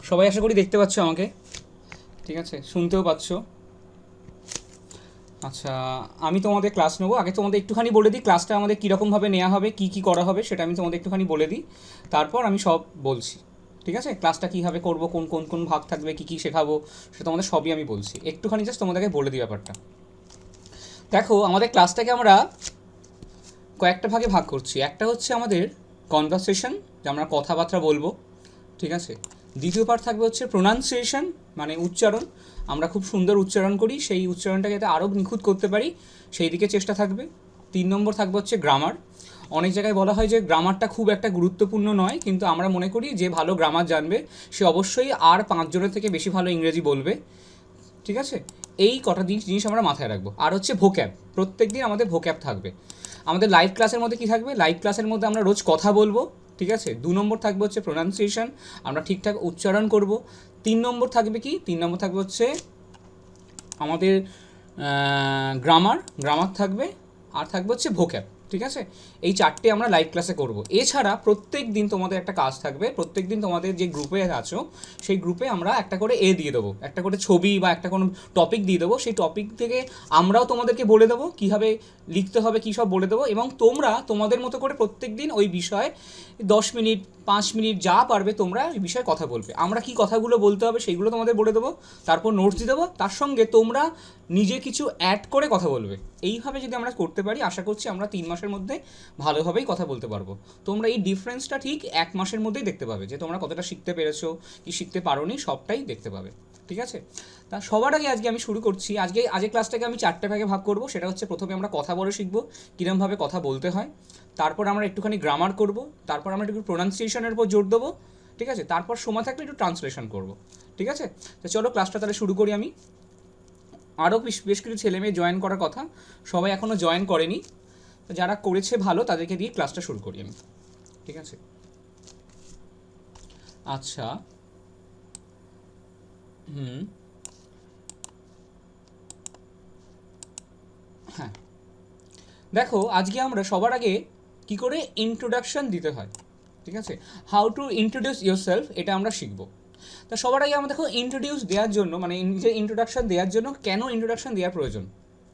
সবাই আশা করি দেখতে পাচ্ছ আমাকে, ঠিক আছে, শুনতেও পাচ্ছ। আচ্ছা, আমি তোমাদের ক্লাস নেবো। আগে তোমাদের একটুখানি বলে দিই ক্লাসটা আমাদের কীরকমভাবে নেওয়া হবে, কী কী করা হবে, সেটা আমি তোমাদের একটুখানি বলে দিই। তারপর আমি সব বলছি, ঠিক আছে। ক্লাসটা কীভাবে করবো, কোন কোন কোন ভাগ থাকবে, কী কী শেখাবো, সেটা তোমাদের সবই আমি বলছি। একটুখানি জাস্ট তোমাদেরকে বলে দিই ব্যাপারটা। দেখো, আমাদের ক্লাসটাকে আমরা কয়েকটা ভাগে ভাগ করছি। একটা হচ্ছে আমাদের কনভারসেশন, যে আমরা কথাবার্তা বলবো, ঠিক আছে। দ্বিতীয় পার্ট থাকবে হচ্ছে প্রোনাউন্সিয়েশন, মানে উচ্চারণ। আমরা খুব সুন্দর উচ্চারণ করি, সেই উচ্চারণটাকে যাতে আরও নিখুঁত করতে পারি সেই দিকে চেষ্টা থাকবে। 3 নম্বর থাকবে হচ্ছে গ্রামার। অনেক জায়গায় বলা হয় যে গ্রামারটা খুব একটা গুরুত্বপূর্ণ নয়, কিন্তু আমরা মনে করি যে ভালো গ্রামার জানবে সে অবশ্যই আর 5 জনের থেকে বেশি ভালো ইংরেজি বলবে, ঠিক আছে। এই কটা জিনিস আমরা মাথায় রাখবো। আর হচ্ছে ভোক্যাব, প্রত্যেক দিন আমাদের ভোক্যাব থাকবে। আমাদের লাইভ ক্লাসের মধ্যে কী থাকবে, লাইভ ক্লাসের মধ্যে আমরা রোজ কথা বলবো, ঠিক আছে। 2 নম্বর থাকবে হচ্ছে প্রোনাউন্সিয়েশন, আমরা ঠিকঠাক উচ্চারণ করব। 3 নম্বর থাকবে কি, 3 নম্বর থাকবে হচ্ছে আমাদের গ্রামার, গ্রামার থাকবে। আর থাকবে হচ্ছে ভোক্যাব, ঠিক আছে। এই 4টে আমরা লাইভ ক্লাসে করব। এছাড়া প্রত্যেক দিন তোমাদের একটা কাজ থাকবে, প্রত্যেক দিন তোমাদের যে গ্রুপে আছো সেই গ্রুপে আমরা একটা করে দিয়ে দেবো, একটা করে ছবি বা একটা কোনো টপিক দিয়ে দেবো। সেই টপিক থেকে আমরাও তোমাদেরকে বলে দেবো কীভাবে লিখতে হবে, কী সব বলে দেবো, এবং তোমরা তোমাদের মতো করে প্রত্যেক দিন ওই বিষয়ে 10 মিনিট 5 মিনিট যা পারবে তোমরা এই বিষয়ে কথা বলবে। আমরা কি কথাগুলো বলতে হবে সেইগুলো তোমাদের বলে দেবো, তারপর নোটস দিয়ে দেবো, তার সঙ্গে তোমরা নিজে কিছু অ্যাড করে কথা বলবে। এইভাবে যদি আমরা করতে পারি, আশা করছি আমরা 3 মাসের মধ্যে ভালোভাবেই কথা বলতে পারবো। তোমরা এই ডিফারেন্সটা ঠিক 1 মাসের মধ্যেই দেখতে পাবে, যে তোমরা কতটা শিখতে পেরেছো কি শিখতে পারোনি, সবটাই দেখতে পাবে, ঠিক আছে। তা সবার আগে আজকে আমি শুরু করছি। আজকে ক্লাসটাকে আমি 4টে ভাগে ভাগ করব। সেটা হচ্ছে, প্রথমে আমরা কথা বলে শিখবো কীরকমভাবে কথা বলতে হয়। তারপর আমরা একটুখানি গ্রামার করব। তারপর আমরা একটু প্রোনাউন্সিয়েশনের উপর জোর দেবো, ঠিক আছে। তারপর সময় থাকলে একটু ট্রান্সলেশন করব, ঠিক আছে। তো চলো ক্লাসটা তাহলে শুরু করি আমি। আরও বেশ কিছু ছেলে মেয়ে জয়েন করার কথা, সবাই এখনও জয়েন করেনি। যারা করেছে ভালো, তাদেরকে দিয়ে ক্লাসটা শুরু করি আমি, ঠিক আছে। আচ্ছা, হ্যাঁ, দেখো আজকে আমরা সবার আগে কি করে ইন্ট্রোডাকশন দিতে হয়, ঠিক আছে। How to introduce your self, এটা আমরা শিখবো। তা সবার আগে আমরা দেখো ইন্ট্রোডিউস দেওয়ার জন্য, মানে নিজের ইন্ট্রোডাকশন দেওয়ার জন্য কেন ইন্ট্রোডাকশন দেওয়ার প্রয়োজন।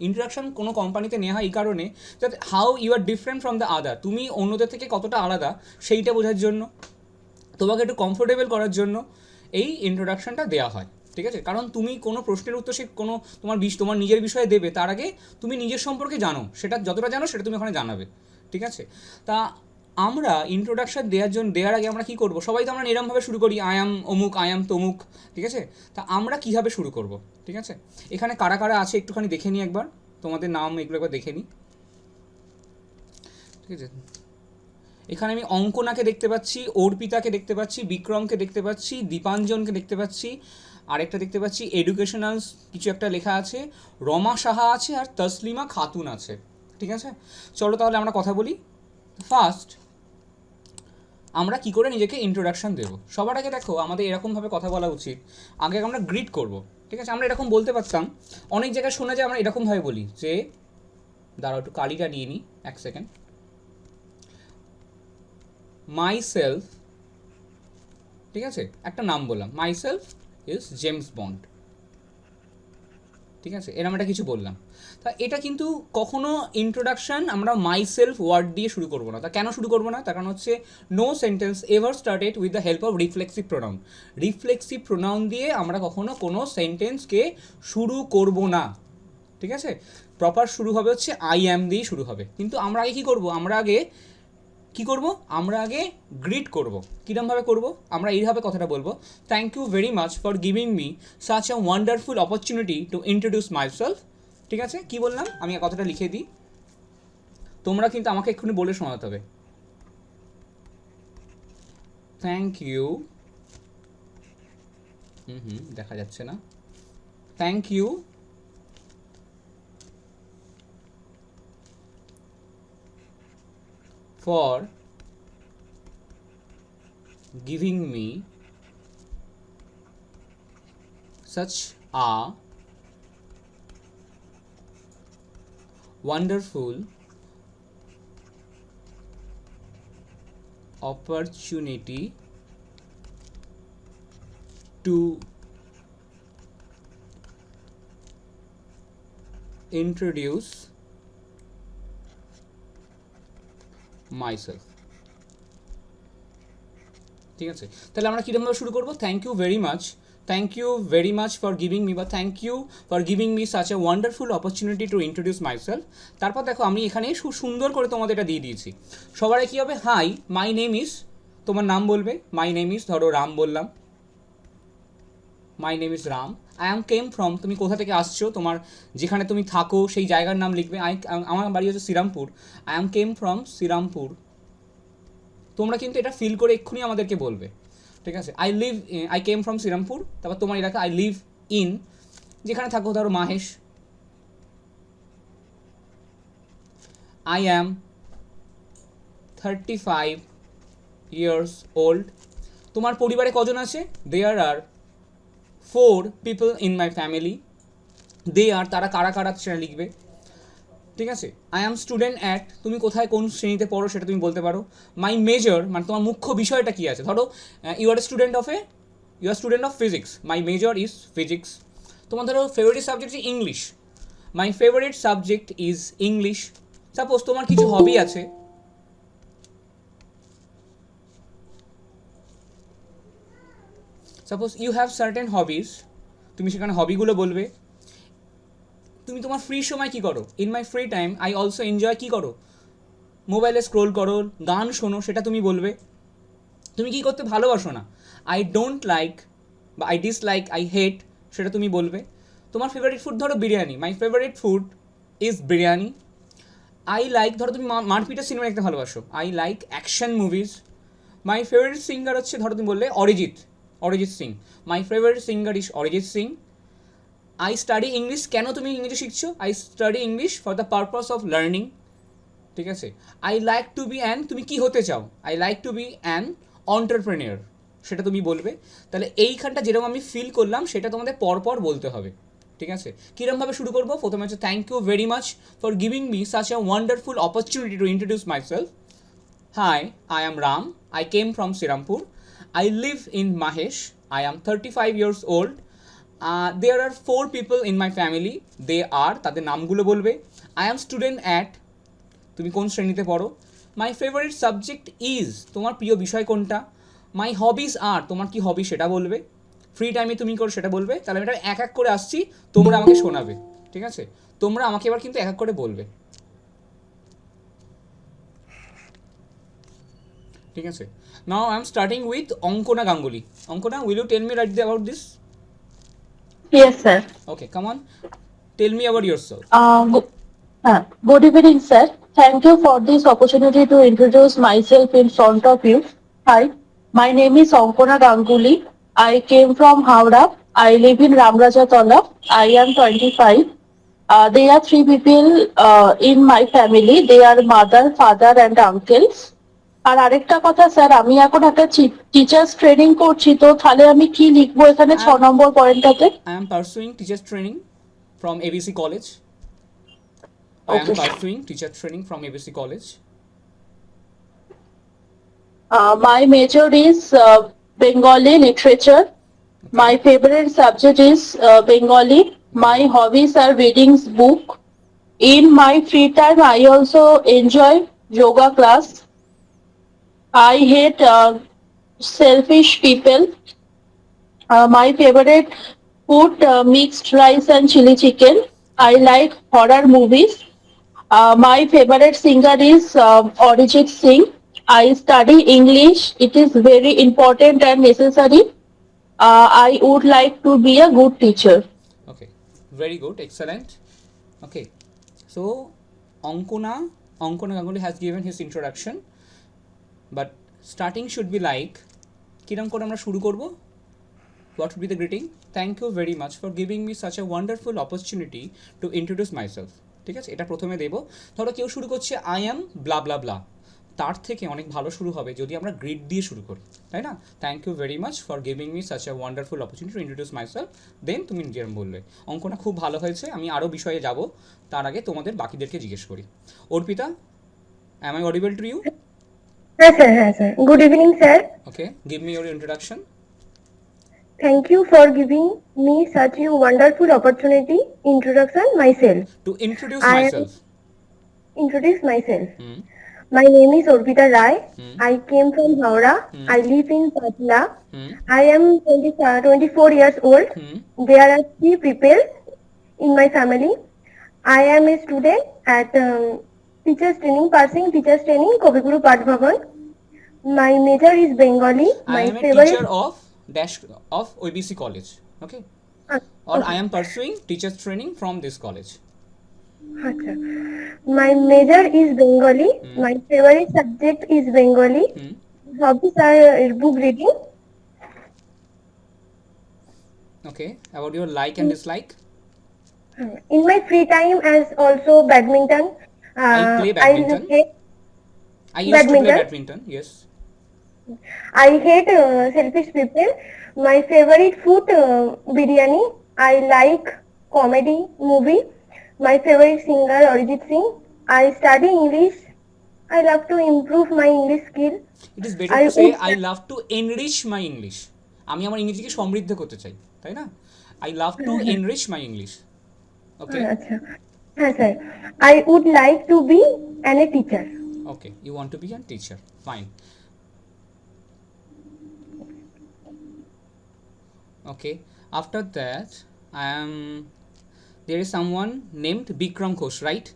ইন্ট্রোডাকশন কোনো কোম্পানিতে নেওয়া হয় এই কারণে, যাতে how you are different from the other, তুমি অন্যদের থেকে কতটা আলাদা সেইটা বোঝার জন্য, তোমাকে একটু কমফোর্টেবল করার জন্য এই ইন্ট্রোডাকশনটা দেওয়া হয়, ঠিক আছে। কারণ তুমি কোনো প্রশ্নের উত্তর সে কোনো তোমার নিজের বিষয়ে দেবে, তার আগে তুমি নিজের সম্পর্কে জানো, সেটা যতটা জানো সেটা তুমি ওখানে জানাবে, ঠিক আছে। তা আমরা ইন্ট্রোডাকশন দেওয়ার আগে আমরা কী করবো, সবাই তো আমরা এরমভাবে শুরু করি, আই অ্যাম অমুক, আই অ্যাম তমুক, ঠিক আছে। তা আমরা কীভাবে শুরু করব, ঠিক আছে। এখানে কারা কারা আছে একটুখানি দেখে নিই একবার, তোমাদের নাম এগুলো একবার দেখে নিই, ঠিক আছে। এখানে আমি অঙ্কনাকে দেখতে পাচ্ছি, অর্পিতাকে দেখতে পাচ্ছি, বিক্রমকে দেখতে পাচ্ছি, দীপাঞ্জনকে দেখতে পাচ্ছি, আরেকটা দেখতে পাচ্ছি এডুকেশনাল কিছু একটা লেখা আছে, রমা সাহা আছে, আর তসলিমা খাতুন আছে, ঠিক আছে। চলো তাহলে আমরা কথা বলি। ফার্স্ট আমরা কি করে নিজেকে ইন্ট্রোডাকশন দেবো। সবার আগে দেখো, আমাদের এরকমভাবে কথা বলা উচিত, আগে আমরা গ্রিট করব, ঠিক আছে। আমরা এরকম বলতে পারতাম, অনেক জায়গায় শোনা যায় আমরা এরকমভাবে বলি যে, দাঁড়াও একটু কালিটা নিয়ে নিই, 1 সেকেন্ড। মাই সেলফ, ঠিক আছে, একটা নাম বললাম, my self is James bond, ঠিক আছে, এরম একটা কিছু বললাম। তা এটা কিন্তু কখনো ইন্ট্রোডাকশন আমরা মাই সেলফ ওয়ার্ড দিয়ে শুরু করবো না। তা কেন শুরু করবো না, তার কারণ হচ্ছে no sentence ever started with the help of reflexive pronoun. Reflexive pronoun দিয়ে আমরা কখনো কোনো সেন্টেন্সকে শুরু করব না, ঠিক আছে। প্রপার শুরু হবে হচ্ছে আই অ্যাম দিয়েই শুরু হবে। কিন্তু আমরা আগে কী করবো, আমরা আগে গ্রিট করব। কীরমভাবে করব, আমরা এইভাবে কথাটা বলবো, thank you very much for giving me such a wonderful opportunity to introduce myself, ঠিক আছে। কী বললাম, আমি কথাটা লিখে দিই, তোমরা কিন্তু আমাকে এক্ষুনি বলে শোনাতে হবে। থ্যাংক ইউ, দেখা যাচ্ছে না, thank you for giving me such a wonderful opportunity to introduce myself. ঠিক আছে, তাহলে আমরা কীরকমভাবে শুরু করবো? Thank you very much for giving me, বা thank you for giving me such a wonderful opportunity to introduce myself. তারপর দেখো আমি এখানে সুন্দর করে তোমাদের এটা দিয়ে দিয়েছি। সবার কী হবে? হাই মাই নেম ইজ, তোমার নাম বলবে। মাই নেম ইজ, ধরো রাম বললাম, মাই name is Ram. I am came from, তুমি কোথা থেকে আসছো, তোমার যেখানে তুমি থাকো সেই জায়গার নাম লিখবে। আমার বাড়ি হচ্ছে Serampore, I am came from Serampore. তোমরা কিন্তু এটা ফিল করে এক্ষুনি আমাদেরকে বলবে, ঠিক আছে? আই কেম ফ্রম শ্রীরামপুর, তারপর তোমার এলাকা আই লিভ ইন, যেখানে থাকো ধরো Mahesh. I am 35 years old। তোমার পরিবারে কজন আছে? দেয়ার are 4 people in my family। দে আর, তারা কারা কারা সেটা লিখবে, ঠিক আছে? আই অ্যাম স্টুডেন্ট অ্যাট, তুমি কোথায় কোন শ্রেণীতে পড়ো সেটা তুমি বলতে পারো। মাই মেজর, মানে তোমার মুখ্য বিষয়টা কী আছে, ধরো you are student of physics, my major is physics. তোমার ধরো favourite subject is English, my favourite subject is English. Suppose তোমার কিছু হবি আছে, suppose you have certain hobbies, তুমি সেখানে হবিগুলো বলবে। তুমি তোমার ফ্রি সময় কী করো? In my free time I also enjoy, কী করো? মোবাইলে স্ক্রোল করো, গান শোনো, সেটা তুমি বলবে। তুমি কী করতে ভালোবাসো না? আই ডোন্ট লাইক, বা আই ডিসলাইক, আই হেট, সেটা তুমি বলবে। তোমার ফেভারিট ফুড ধরো biryani, my favourite food is biryani. I like, ধরো তুমি মারপিটের সিনেমা দেখতে ভালোবাসো, I like action movies. My favourite singer হচ্ছে, ধরো তুমি বললে Arijit Singh, my favourite singer is Arijit Singh. I study English, কেন তুমি ইংরেজি শিখছো? I study English for the purpose of learning, ঠিক আছে? I like to be an, তুমি কী হতে চাও? I like to be an entrepreneur, সেটা তুমি বলবে। তাহলে এইখানটা যেরকম আমি ফিল করলাম সেটা তোমাদের পরপর বলতে হবে, ঠিক আছে? কীরকমভাবে শুরু করবো? প্রথমে হচ্ছে thank you very much for giving me such a wonderful opportunity to introduce myself. Hi, I am Ram, I came from Shrirampur, I live in Mahesh, I am 35 years old। There are 4 people in my family, they are, তাদের নামগুলো বলবে। I am student at, তুমি কোন শ্রেণীতে পড়ো। মাই favourite subject is, তোমার প্রিয় বিষয় কোনটা। মাই হবিজ আর, তোমার কি হবি সেটা বলবে। ফ্রি টাইমে তুমি করো সেটা বলবে। তাহলে আমি এটা এক এক করে আসছি, তোমরা আমাকে শোনাবে, ঠিক আছে? তোমরা আমাকে এবার কিন্তু এক এক করে বলবে, ঠিক আছে? Now I am starting with Ankana Ganguly. Ankana, will you tell me right about this? Yes, sir. Okay, come on, tell me about yourself. Good evening, sir. Thank you for this opportunity to introduce myself in front of you. Hi, my name is Ankona Ganguly. I came from Howrah. I live in Ramrajatola. I am 25. There are 3 people in my family. They are mother, father, and uncles. আর আরেকটা কথা sir, আমি এখন একটা teachers training করছি, তো তাহলে আমি কি লিখবো এখানে 6 নম্বর পয়েন্টটাতে? I am pursuing teacher training from ABC College. I am Okay. pursuing teacher training from ABC College. My major is Bengali literature. My favorite subject is Bengali. My hobbies are reading book. In my free time, I also enjoy yoga class. I hate selfish people. My favorite food mixed rice and chili chicken. I like horror movies. My favorite singer is Arijit Singh. I study English. It is very important and necessary. I would like to be a good teacher. Okay, very good, excellent. Okay, so Ankona Ganguly has given his introduction, but starting should be like, কিরম করে আমরা শুরু করব? What would be the greeting? Thank you very much for giving me such a wonderful opportunity to introduce myself. ঠিক আছে, এটা প্রথমে দেব। ধরো কেউ শুরু করছে আই অ্যাম ব্লা ব্লা ব্লা, তার থেকে অনেক ভালো শুরু হবে যদি আমরা গ্রিড দিয়ে শুরু করি, তাই না? Thank you very much for giving me such a wonderful opportunity to introduce myself. Then তুমি নিজের বলবে। অঙ্কটা খুব ভালো হয়েছে, আমি আরও বিষয়ে যাব, তার আগে তোমাদের বাকিদেরকে জিজ্ঞেস করি। Arpita, am I audible to you? Yes, sir. Yes, sir. Good evening, sir. Okay, give me your introduction. Thank you for giving me such a wonderful opportunity. Introduction myself. To introduce I am myself. introduce myself. Hmm. My name is Orpita Rai. Hmm. I came from Howrah. Hmm. I live in Patna. Hmm. I am 24 years old. Hmm. There are 3 people in my family. I am a student at teachers training, pursuing teachers training, Kobiguru Path Bhavan. My major is Bengali. I My am a favorite. teacher of dash of OBC college. Okay. Or I Okay. am pursuing teachers training from this college. Acha. My major is Bengali. My favorite subject is Bengali. Hmm. Hobbies are book reading. Okay. About your like and dislike. In my free time, as also badminton. I play badminton. I used to play Badminton. badminton. Yes. I hate selfish people. My favorite food biryani. I like comedy movie. My favorite singer Arijit Singh. I study English. I love to improve my English skill. It is better I to say would- I love to enrich my English. আমি আমার ইংরেজিকে সমৃদ্ধ করতে চাই, তাই না? I love to enrich my English. Okay. আচ্ছা হ্যাঁ sir I would like to be a teacher. Okay. You want to be a teacher. Fine. Okay. After that, there is someone named Bikram Ghosh, right?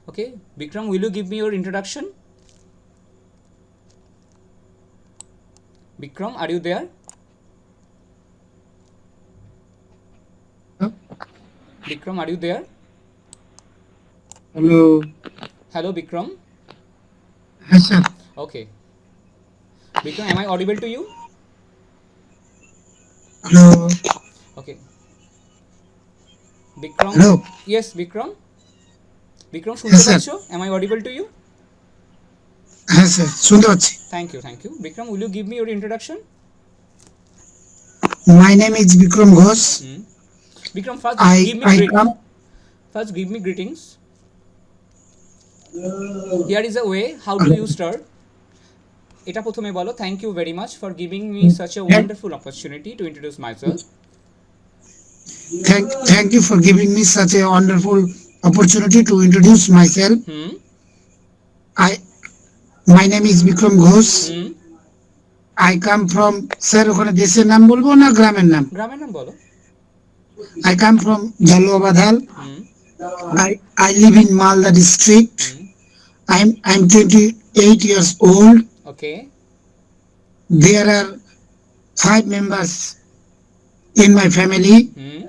Okay. Bikram, will you give me your introduction? Bikram, are you there? Bikram, are you there? Hello. Hello, Bikram. Yes, sir. Okay. Bikram, am I audible to you? Hello. Okay. Bikram. Hello. Yes, Bikram. Bikram, শুনতে Yes, sir. পাচ্ছো? Am I audible to you? হ্যাঁ sir শুনতে পাচ্ছি Thank you, thank you. Bikram, will you give me your introduction? My name is Bikram Ghosh Bikram, first I give me I come first give me greetings. Here is a way how do you start. এটা প্রথমে বলো, thank you very much for giving me such a wonderful opportunity to introduce myself. thank you for giving me such a wonderful opportunity to introduce myself. Hmm. My name is Bikram Ghosh. Hmm. I come from sir ওখানে দেশের নাম বলবো না গ্রামের নাম? গ্রামের নাম বলো। I come from Jalwabadhal. Hmm. I live in Malda district. I'm 28 years old. Okay. There are 5 members in my family. Hmm.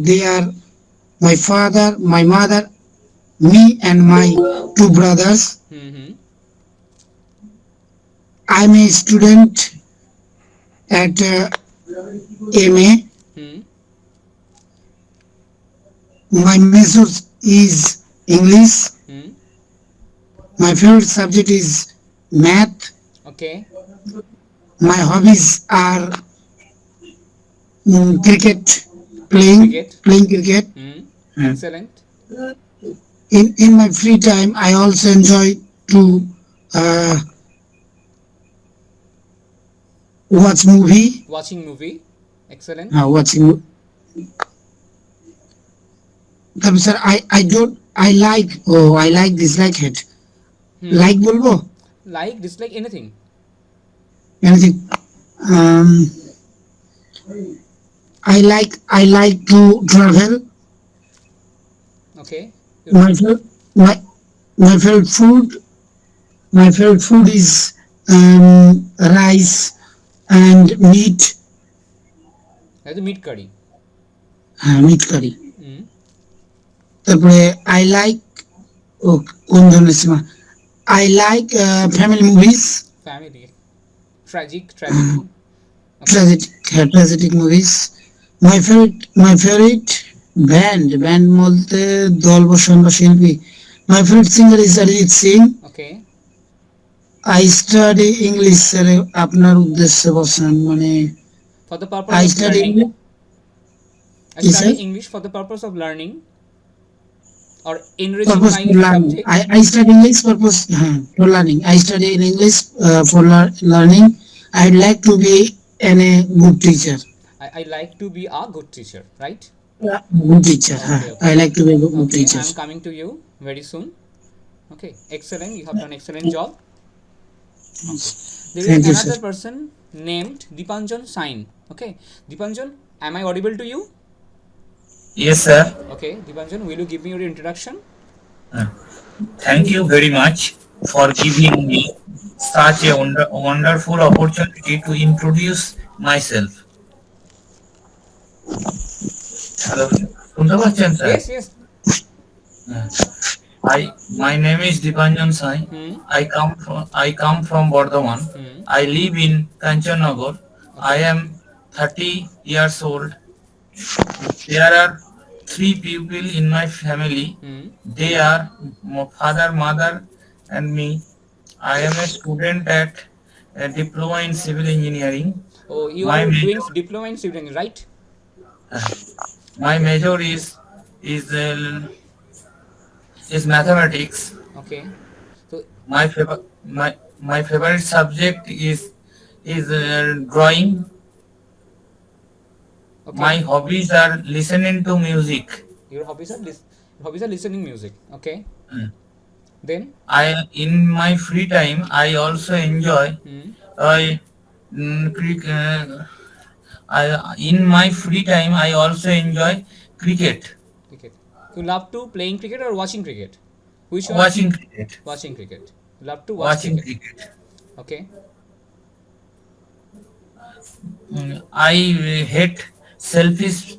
They are my father, my mother, me and my 2 brothers. Hmm. I'm a student at MA. Hmm. My major is English. Hmm. My favorite subject is math. Okay. My hobbies are cricket, playing cricket. Hmm. Hmm. Excellent. In my free time, I also enjoy to watch movie. Watching movie. Excellent. Watching. Sir, I like dislike it. Like বলবো? Like, dislike, anything. Anything. I like to travel. Okay. My favorite food is rice and meat. That's meat curry. Meat curry. Hmm. তারপরে I like কোন ধরনের cinema? I like family movies. Family. Tragic. Okay. Tragic movies. My favorite band বলতে দল বা শিল্পী. My favorite singer is Arijit Singh. Okay. I study English sir আপনার উদ্দেশ্যে বলছেন মানে For the purpose I of study learning. English. I Yes, study sir. English for the purpose of learning or enriching Purpose my for learning. subject. I study English purpose for learning. I study in English for learning. I'd like to be a good teacher. I like to be a good teacher, right? Good teacher. Okay, I like to be a good Okay, teacher. I'm coming to you very soon. Okay, excellent. You have done excellent job. Okay. There is Thank you, another sir. person named Dipanjan Sain. Okay, Dipanjan, am I audible to you? Yes, sir. Okay, Dipanjan, will you give me your introduction? Thank you very much for giving me such a wonderful opportunity to introduce myself. Hello, শুনতে পাচ্ছেন sir? Yes, yes. My name is Dipanjan Sai. Hmm. I come from Bardhaman. Hmm. I live in Kanchannagar. I am 30 years old. There are 3 people in my family. Hmm. They are my father, mother, and me. I am a student at a diploma in civil engineering. Oh, you My are doing major, diploma in civil engineering, right? my major is mathematics. Okay. So, My my favorite subject is drawing. okay. My hobbies are listening to music. Your hobbies are listening music. Okay. Hmm. Then. In my free time I also enjoy Hmm. I in my free time I also enjoy cricket. Cricket. You love to playing cricket or watching cricket? Which one? Watching cricket. Watching cricket. You love to watch Watching cricket. cricket. Okay. I hate selfish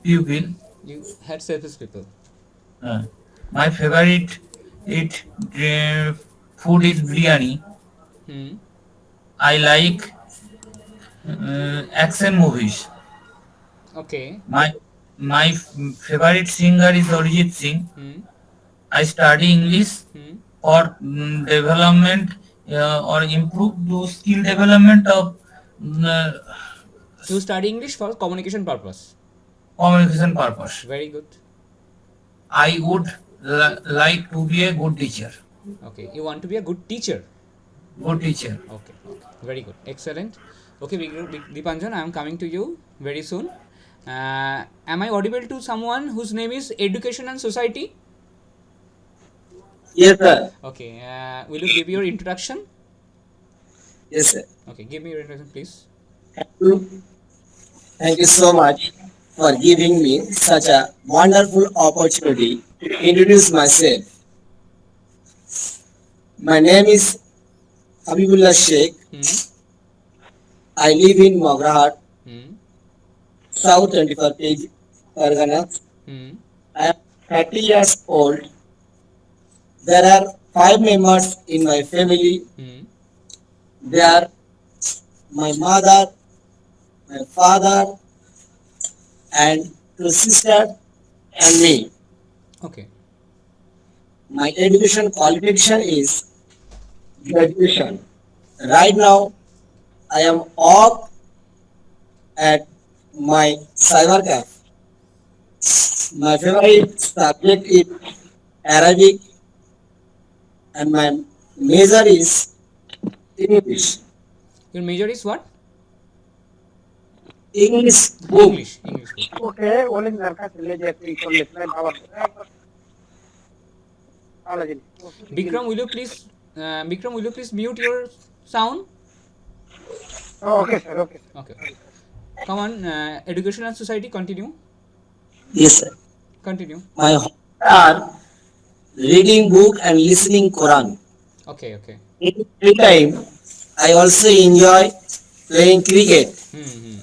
people. You had selfish people. My favorite food is biryani. Hmm. I like action movies. Okay. My favorite singer is Arijit Singh. Hmm. I study English Hmm. for development or improve the skill development of You study English for communication purpose. communication purpose. Very good. I would like to be a good teacher. Okay. You want to be a good teacher. Good teacher. Okay. Okay. Very good. Excellent. Okay, Dipanjan, I am coming to you very soon. Am I audible to someone whose name is Education and Society? Yes, sir. Okay. Will you give your introduction? Yes, sir. Okay. Give me your introduction, please. Thank you so much for giving me such a wonderful opportunity to introduce myself. My name is Habibullah Sheikh. Hmm. I live in Magrahat, Hmm. South 24 Page, Pargana. Hmm. I am 30 years old. There are 5 members in my family. Hmm. They are my mother, my father, and 2 sisters and me. Okay. My education qualification is graduation. Right now, I am off at my cyber camp. My favorite subject is Arabic, and my major is English. Your major is what? English book. English. English book. ওকে বলেন দরকার ছেলে যে তুই করলে তাই বাবার ভালো জিনিস Bikram, will you please mute your sound? Okay sir okay Okay. Come on. Education and Society. Continue. Yes, sir. Continue. My hobbies are reading book and listening Quran. Okay. Okay. In free time, I also enjoy playing cricket. Hmm.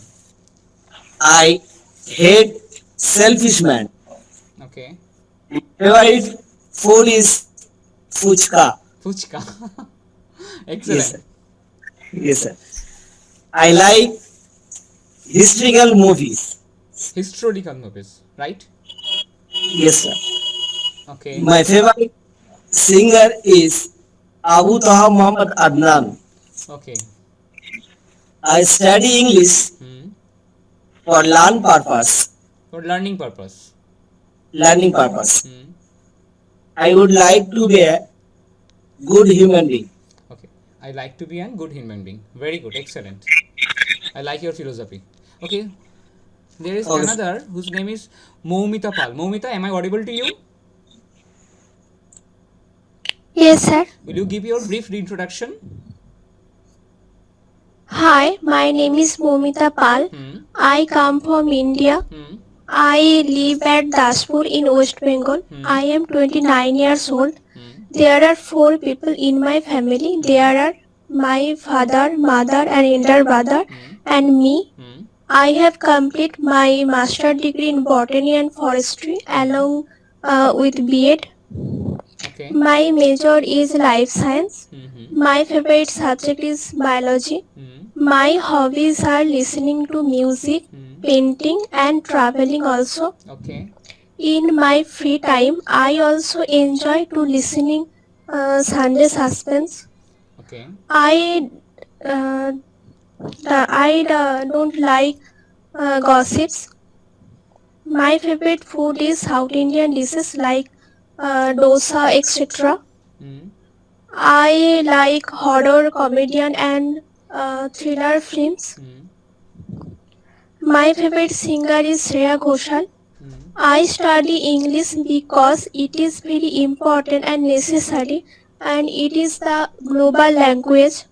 I hate selfish man. Okay. Favorite food is fuchka. Fuchka. Yes, Excellent. sir. Yes, sir. I like historical movies. Historical movies, right? Yes, sir. Okay. My favorite singer is Abu Taha Muhammad Adnan. Okay. I study English Hmm. for learning purpose. For learning purpose. Learning purpose. Hmm. I would like to be a good human being. Okay. I like to be a good human being. Very good. Excellent. I like your philosophy. Okay. There is Okay. another whose name is Moumita Pal. Moumita, am I audible to you? Yes, sir. Will you give your brief introduction? Hi, my name is Momita Pal. I come from India. I live at Daspur in West Bengal. I am 29 years old. There are 4 people in my family. There are my father, mother, and elder brother, and me. I have completed my master degree in botany and forestry along with B.Ed. Okay. My major is life science. My favorite subject is biology. My hobbies are listening to music, painting, and traveling also. Okay. In my free time, I also enjoy to listening Sunday suspense. Okay. I uh, don't like gossips. My favorite food is South Indian dishes like dosa, etc. I like horror, comedian, and thriller films. My favorite singer is Shreya Ghoshal. I study English because it is very important and necessary, and it is the global language.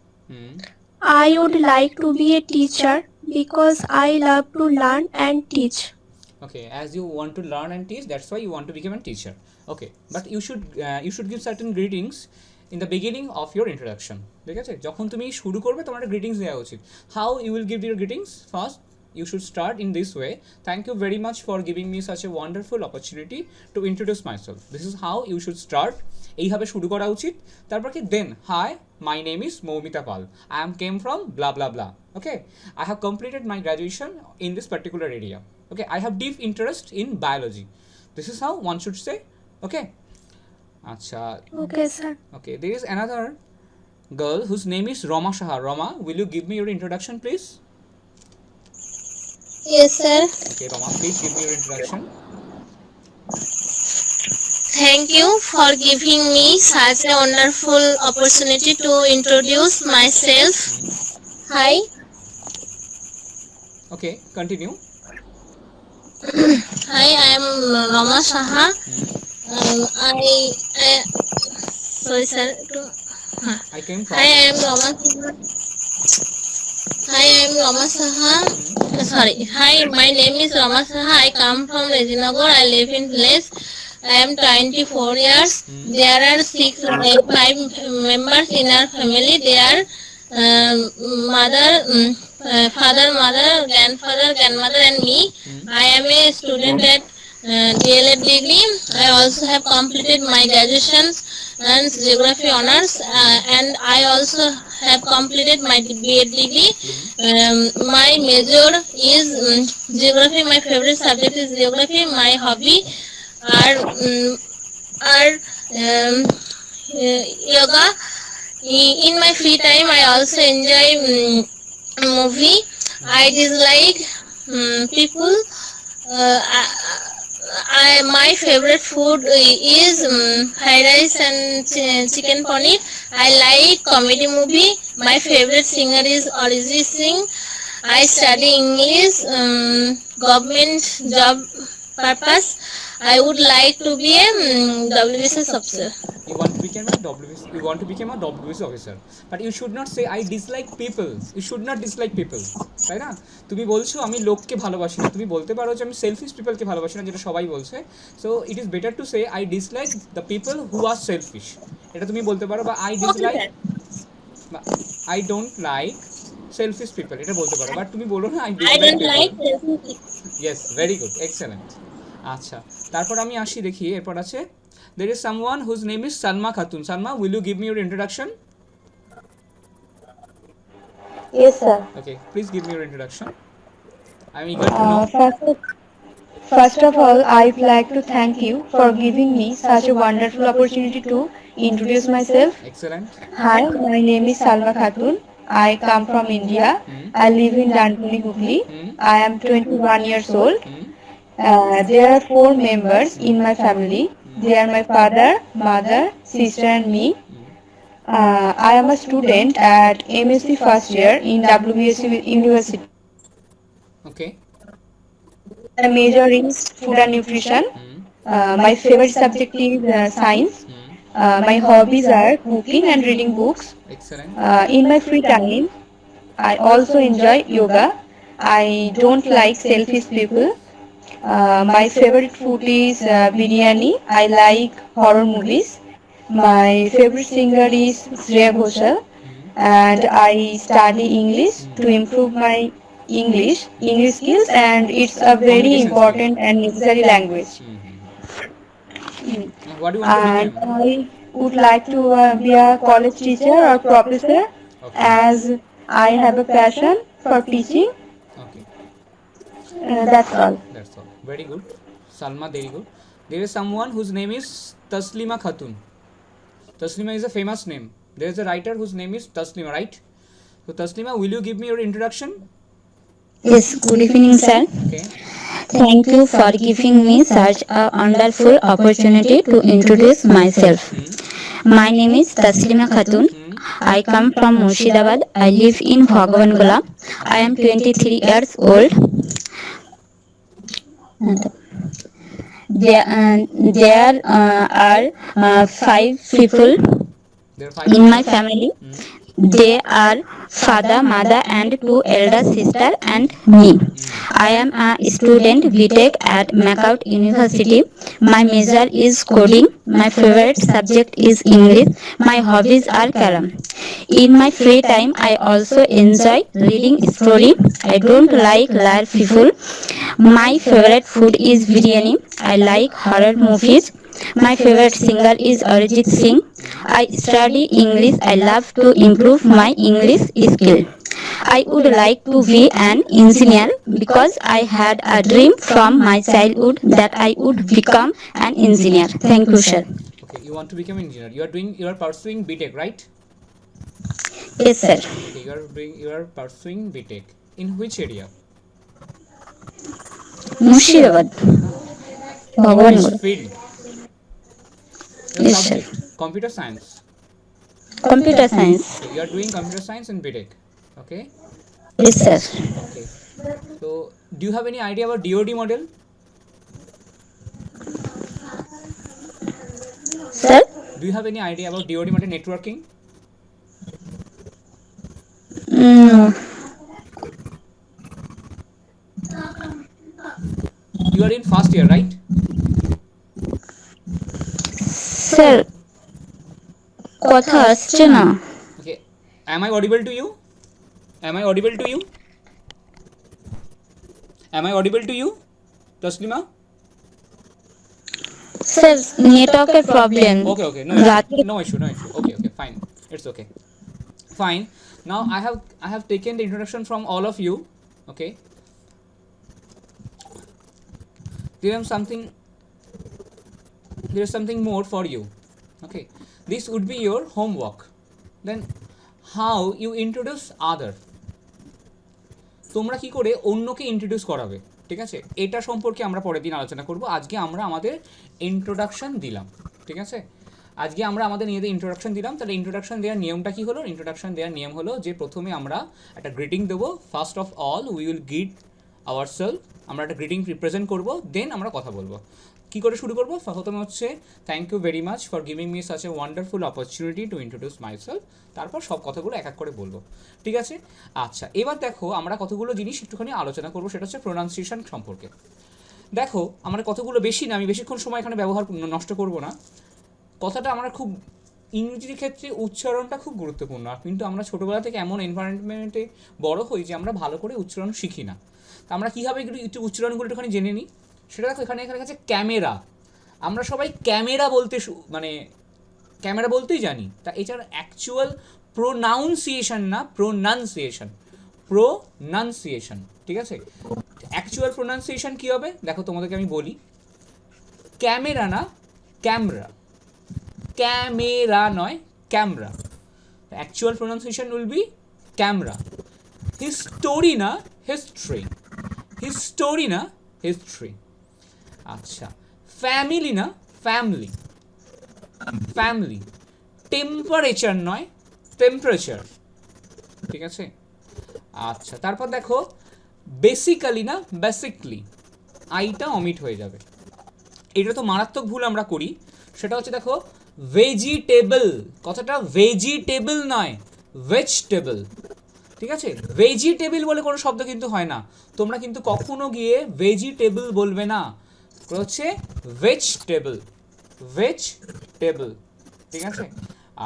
I would like to be a teacher because I love to learn and teach. Okay, as you want to learn and teach, that's why you want to become a teacher. Okay, but you should give certain greetings in the beginning of your introduction. ঠিক আছে, যখন তুমি শুরু করবে তোমার একটা greetings দেওয়া উচিত. How you will give your greetings? First, you should start in this way. Thank you very much for giving me such a wonderful opportunity to introduce myself. This is how you should start. এইভাবে শুরু করা উচিত. তারপর কি then, hi, my name is Moumita Pal. I am came from blah blah blah. Okay, I have completed my graduation in this particular area. Okay, I have deep interest in biology. This is how one should say. Okay. Acha. Okay, sir. Okay, there is another girl whose name is Roma Shaha. Roma, will you give me your introduction, please? Yes, sir. Okay, Roma, please give me your introduction. Thank you for giving me such a wonderful opportunity to introduce myself. Hi. Okay, continue. Hi, I am Rama Saha. Sorry, sir. I came from. Hi, I am Rama Saha. Hi, I am Rama Saha. Sorry. Hi, my name is Rama Saha. I come from Rajinagar. I live in village. I am 24 years. There are 5 members in our family. They are mother, father, mother, grandfather, grandmother, and me. I am a student at DLED degree. I also have completed my graduation and geography honors, and I also have completed my B.Ed degree. My major is geography. My favorite subject is geography. My hobby are yoga. In my free time, I also enjoy movie. I dislike people. My favorite food is fried rice and chicken paneer. I like comedy movie. My favorite singer is Arijit Singh. I study English, government job purpose. I would like to be a WBCS officer. You want to become a WBC. You want to become a WBC officer. But you should not say I dislike people. You should not dislike people. তাই না? তুমি বলছো আমি লোককে ভালোবাসি না, তুমি বলতে পারো যে আমি সেলফিশ পিপলকে ভালোবাসি না, যেটা সবাই বলছে। So it is better to say I dislike the people who are selfish, এটা তুমি বলতে পারো। বা I dislike, I don't like selfish people, এটা বলতে পারো। বাট তুমি বলো না I dislike people. Yes, very good, excellent. আচ্ছা, তারপর আমি আসি, দেখি এরপর আছে there is someone whose name is Salma Khatun. Salma, will you give me your introduction? Yes, sir. Okay, please give me your introduction. I'm eager to know. First of all, I'd like to thank you for giving me such a wonderful opportunity to introduce myself. Excellent. Hi, my name is Salma Khatun. I come from India. I live in Danpuli, Hooghly. I am 21 years old. There are 4 members in my family. They are my father, mother, sister, and me. I am a student at MSc first year in WBSU University. Okay. My major is food and nutrition. My favorite subject is science. My hobbies are cooking and reading books. Excellent. In my free time, I also enjoy yoga. I don't like selfish people. My favorite food is biryani. I like horror movies. My favorite singer is Shreya Ghoshal, and I study English to improve my English skills, and it's a very Communication important and necessary language. What do you want to And become? I would like to be a college teacher or professor, Okay. as I have a passion for teaching. Okay. That's all. That's all. Very good. Salma, very good. There is someone whose name is Taslima Khatun. Taslima is a famous name. There is a writer whose name is Taslima, right? So Taslima, will you give me your introduction? Yes, good evening, sir. Okay. Thank you for giving me such a wonderful opportunity to introduce myself. My name is Taslima Khatun. I come from Murshidabad. I live in Bhagwangola. I am 23 years old. There are 5 people There are 5 in my family. They are father, mother, and 2 elder sister and me. I am a student BTech at McLeod University. My major is coding. My favorite subject is English. My hobbies are carom. In my free time, I also enjoy reading story. I don't like liar people. My favorite food is biryani. I like horror movies. My favorite singer is Arijit Singh. I study English. I love to improve my English skill. I would like to be an engineer because I had a dream from my childhood that I would become an engineer. Thank you, sir. Okay, you want to become an engineer. You are pursuing BTech, right? Yes, sir. Okay, you are pursuing BTech. In which area? Murshidabad. Bhagwan Which Guru. field? Yes, sir. Subject? Computer science. Computer science. Okay, you are doing computer science in BTech. Okay. Yes, sir. Okay. So, do you have any idea about DoD model? Sir? Do you have any idea about DoD model networking? No. You are in first year, right? Sir, কথা আসছে না। Okay. Am I audible to you? Am I audible to you? Am I audible to you, Taslima? Sir নেটওয়ার্কের problem. Okay. No issue. Okay. Fine. It's okay. Fine. Now I have taken the introduction from all of you. Okay. There is something more for you. Okay. This would be your homework. Then how you introduce other. তোমরা কি করে অন্যকে introduce করাবে, ঠিক আছে? এটা সম্পর্কে আমরা পরের দিন আলোচনা করব। আজকে আমরা আমাদের ইন্ট্রোডাকশন দিলাম, ঠিক আছে? আজকে আমরা আমাদের নিজেদের ইন্ট্রোডাকশন দিলাম। তাহলে ইন্ট্রোডাকশন দেওয়ার নিয়মটা কি হলো? ইন্ট্রোডাকশন দেওয়ার নিয়ম হলো যে প্রথমে আমরা একটা গ্রিটিং দেবো। First of all we will greet ourselves. আমরা একটা গ্রিটিং রিপ্রেজেন্ট করবো, দেন আমরা কথা বলবো। কী করে শুরু করবো? প্রথমে হচ্ছে thank you very much for giving me such a wonderful opportunity to introduce myself. তারপর সব কথাগুলো এক এক করে বলবো, ঠিক আছে? আচ্ছা, এবার দেখো আমরা কতগুলো জিনিস একটুখানি আলোচনা করবো, সেটা হচ্ছে প্রোনাউন্সিয়েশন সম্পর্কে। দেখো আমরা কতগুলো বেশি না, আমি বেশিক্ষণ সময় এখানে ব্যবহার নষ্ট করব না। কথাটা আমরা খুব ইংরেজির ক্ষেত্রে উচ্চারণটা খুব গুরুত্বপূর্ণ, কিন্তু আমরা ছোটোবেলা থেকে এমন এনভায়রনমেন্টে বড় হই যে আমরা ভালো করে উচ্চারণ শিখি না। তা আমরা কীভাবে একটু উচ্চারণগুলো একটুখানি জেনে নিই। সেটা দেখো এখানে আছে ক্যামেরা। আমরা সবাই ক্যামেরা বলতে ক্যামেরা বলতেই জানি। তা এটার অ্যাকচুয়াল প্রোনাউন্সিয়েশন না, প্রোনাউন্সিয়েশন, ঠিক আছে? অ্যাকচুয়াল প্রোনাউন্সিয়েশন কী হবে দেখো তোমাদেরকে আমি বলি। ক্যামেরা না ক্যামরা, ক্যামেরা নয় camera. Actual pronunciation will be camera. History না হিস্ট্রি, হিস্টোরি না হিস্ট্রি। আচ্ছা, ফ্যামিলি না ফ্যামিলি, ফ্যামিলি। টেম্পারেচার নয় টেম্পারেচার, ঠিক আছে? আচ্ছা, তারপর দেখো বেসিক্যালি না বেসিকলি, আইটা অমিট হয়ে যাবে। এটা তো মারাত্মক ভুল আমরা করি, সেটা হচ্ছে দেখো ভেজিটেবল, কথাটা ভেজিটেবল নয়, ভেজিটেবল, ঠিক আছে? ভেজিটেবল বলে কোনো শব্দ কিন্তু হয় না, তোমরা কিন্তু কখনো গিয়ে ভেজিটেবল বলবে না, হচ্ছে ভেজিটেবল, ভেজিটেবল, ঠিক আছে?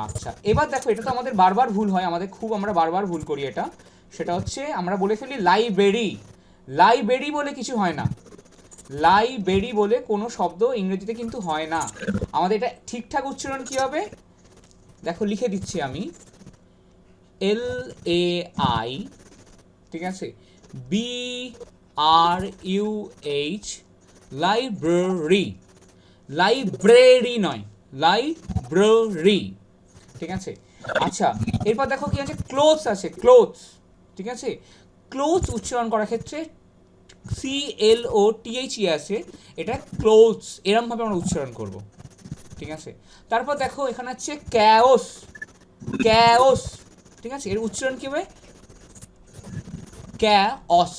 আচ্ছা, এবার দেখো এটা তো আমাদের বারবার ভুল হয়, আমরা বারবার ভুল করি এটা, সেটা হচ্ছে আমরা বলে ফেলি লাইব্রেরি। লাইব্রেরি বলে কিছু হয় না, লাইব্রেরি বলে কোনো শব্দ ইংরেজিতে কিন্তু হয় না। আমাদের এটা ঠিকঠাক উচ্চারণ কি হবে দেখো, লিখে দিচ্ছি আমি, LAI, ঠিক আছে, BRUH, লাইব্রেরি, লাইব্রেরি নয়, লাইব্রেরি, ঠিক আছে? আচ্ছা, এরপর দেখো কি আছে, ক্লোথস আছে, ক্লোথস, ঠিক আছে? ক্লোথস উচ্চারণ করার ক্ষেত্রে CLOTHE আছে, এটা ক্লোথস এরমভাবে আমরা উচ্চারণ করব, ঠিক আছে? তারপর দেখো এখানে আছে ক্যাওস, ক্যাওস, ঠিক আছে? এর উচ্চারণ কি হবে, ক্যাওস,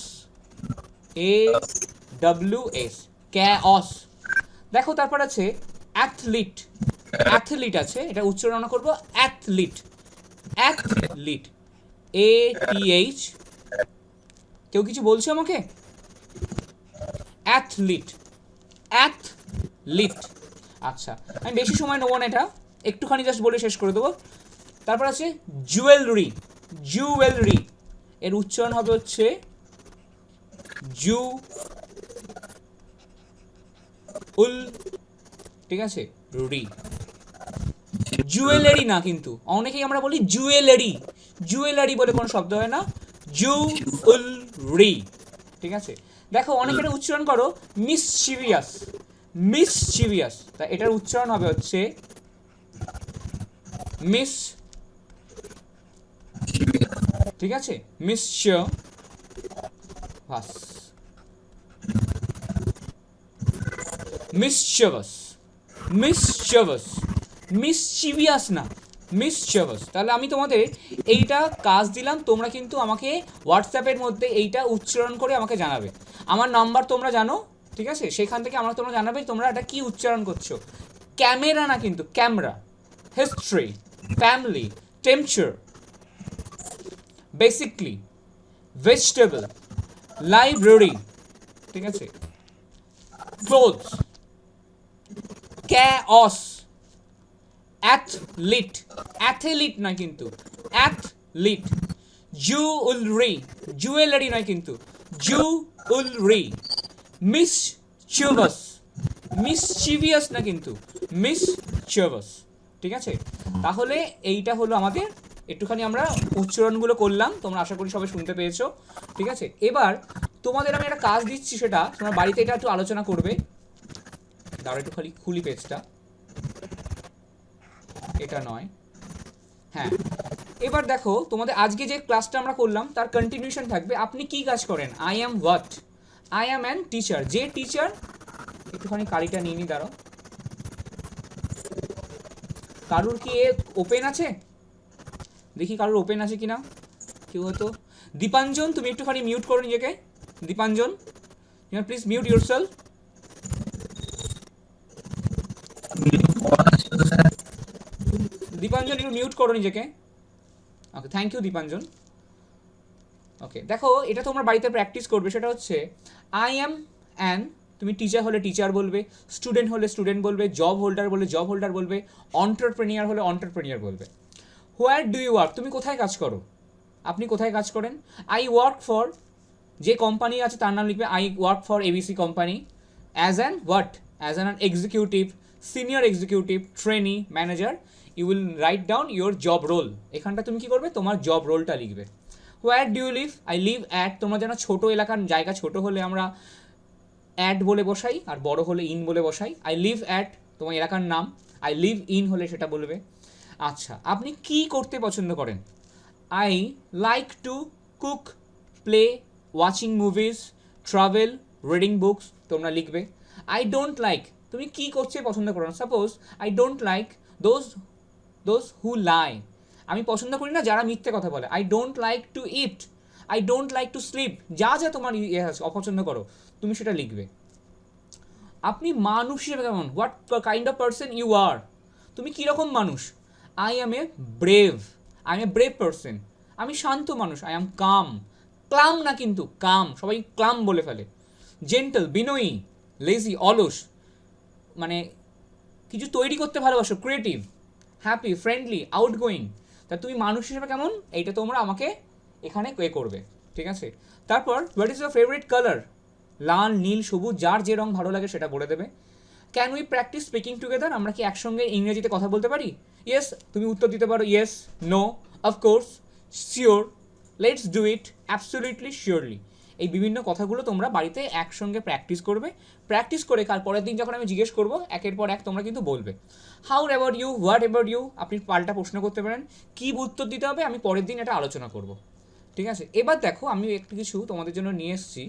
AWS, ক্যাওস। দেখো তারপর আছে অ্যাথলিট, অ্যাথলিট আছে, এটা উচ্চারণ আমরা করব অ্যাথলিট, অ্যাথলিট, ATH, কেউ কিছু বলছে আমাকে? Athlete, athlete. আচ্ছা, আমি বেশি সময় নেবো না, এটা একটুখানি জাস্ট বলে শেষ করে দেবো। তারপর আছে জুয়েলারি, জুয়েলারি, এর উচ্চারণ হবে হচ্ছে ঠিক আছে, রি, জুয়েলারি না কিন্তু, অনেকেই আমরা বলি জুয়েলারি, জুয়েলারি বলে কোনো শব্দ হয় না, জুয়েলারি, ঠিক আছে? দেখো অনেকের উচ্চারণ করো মিসচিভিয়াস, মিসচিভিয়াস, তা এটার উচ্চারণ হবে হচ্ছে মিস, ঠিক আছে, মিসচিভিয়াস, মিসচিভিয়াস, মিসচিভিয়াস, মিসচিভিয়াস না, মিসচিভিয়াস। তাহলে আমি তোমাদের এইটা কাজ দিলাম, তোমরা কিন্তু আমাকে হোয়াটসঅ্যাপের মধ্যে এইটা উচ্চারণ করে আমাকে জানাবে। আমার নাম্বার তোমরা জানো, ঠিক আছে? সেখান থেকে তোমরা জানাবে তোমরা এটা কি উচ্চারণ করছো। ক্যামেরা না কিন্তু, camera, history, family, temperature, basically, vegetable, library, ঠিক আছে, ক্লোথস, ক্যাওস, অ্যাথলিট, অ্যাথলিট নয় কিন্তু, অ্যাথলিট, জুয়েলারি, জুয়েলারি নয় কিন্তু, জুয়েলারি, মিসচিভিয়াস, মিসচিভিয়াস না কিন্তু, মিসচিভিয়াস, ঠিক আছে? তাহলে এইটা হলো আমাদের, একটুখানি আমরা উচ্চারণগুলো করলাম, তোমরা আশা করি সবাই শুনতে পেয়েছো, ঠিক আছে? এবার তোমাদের আমি একটা কাজ দিচ্ছি, সেটা তোমরা বাড়িতে এটা একটু আলোচনা করবে। দাঁড়া একটু খালি খুলি পেজটা, এটা নয়, হ্যাঁ। এবার দেখো তোমাদের আজকে যে ক্লাসটা আমরা করলাম তার কন্টিনিউশন থাকবে। আপনি কি কাজ করেন? I am what? I am an teacher. যে টিচার, একটুখানি কালিটা নিয়ে নি, দাঁড়াও। কারুর কি ওপেন আছে? দেখি কারুর ওপেন আছে কিনা, কেউ হয়তো। দীপাঞ্জন, তুমি একটুখানি মিউট করো নিজেকে। Dipanjan, please mute yourself. Dipanjan একটু মিউট করো নিজেকে। Okay, thank you Dipanjan. Okay, দেখো এটা তোমরা বাড়িতে প্র্যাকটিস করবে। সেটা হচ্ছে আই অ্যাম অ্যান, তুমি টিচার হলে টিচার বলবে, স্টুডেন্ট হলে স্টুডেন্ট বলবে, জব হোল্ডার বলে জব হোল্ডার বলবে, অন্টারপ্রেনিয়ার হলে অন্টারপ্রেনিয়ার বলবে। Where do you work? তুমি কোথায় কাজ করো? আপনি কোথায় কাজ করেন? আই ওয়ার্ক ফর, যে কোম্পানি আছে তার নাম লিখবে I work for ABC company. As an what? As an executive, senior executive, trainee, manager. You will write down your job role. এখানটা তুমি কি করবে? তোমার জব রোলটা লিখবে। Where do you live? I live at. তোমরা যেন ছোটো এলাকার জায়গা ছোটো হলে আমরা অ্যাট বলে বসাই, আর বড় হলে ইন বলে বসাই। আই লিভ অ্যাট তোমার এলাকার নাম, আই লিভ ইন হলে সেটা বলবে। আচ্ছা, আপনি কি করতে পছন্দ করেন? I like to cook, play, watching movies, travel, reading books, তোমরা লিখবে। আই ডোন্ট লাইক, তুমি কি করতে পছন্দ করো না। Suppose I don't like those who lie, আমি পছন্দ করি না যারা মিথ্যে কথা বলে। I don't like to eat, I don't like to sleep, যা যা তোমার আছে অপছন্দ করো তুমি সেটা লিখবে। আপনি মানুষ হিসেবে কেমন, what kind of person you are, তুমি কীরকম মানুষ। I am a brave, I am a brave person, আমি শান্ত মানুষ। আই অ্যাম কাম, ক্লাম না কিন্তু কাম, সবাই ক্লাম বলে ফেলে। জেন্টল, বিনয়ী। লেজি, অলস, মানে কিছু তৈরি করতে ভালোবাসো, ক্রিয়েটিভ। Happy, friendly, outgoing. তা তুমি মানুষ হিসেবে কেমন, এইটা তোমরা আমাকে এখানে করবে, ঠিক আছে। তারপর what is your favourite colour, লাল, নীল, সবুজ, যার যে রং ভালো লাগে সেটা বলে দেবে। Can we practise speaking together, আমরা কি একসঙ্গে ইংরেজিতে কথা বলতে পারি? ইয়েস, তুমি উত্তর দিতে পারো yes, no, of course, sure, let's do it, absolutely, surely. এই বিভিন্ন কথাগুলো তোমরা বাড়িতে একসঙ্গে প্র্যাকটিস করবে। প্র্যাকটিস করে কাল পরের দিন যখন আমি জিজ্ঞেস করবো একের পর এক তোমরা কিন্তু বলবে। How about you, what about you, আপনি পাল্টা প্রশ্ন করতে পারেন। কী উত্তর দিতে হবে আমি পরের দিন এটা আলোচনা করব, ঠিক আছে। এবার দেখো আমি একটু কিছু তোমাদের জন্য নিয়ে এসেছি,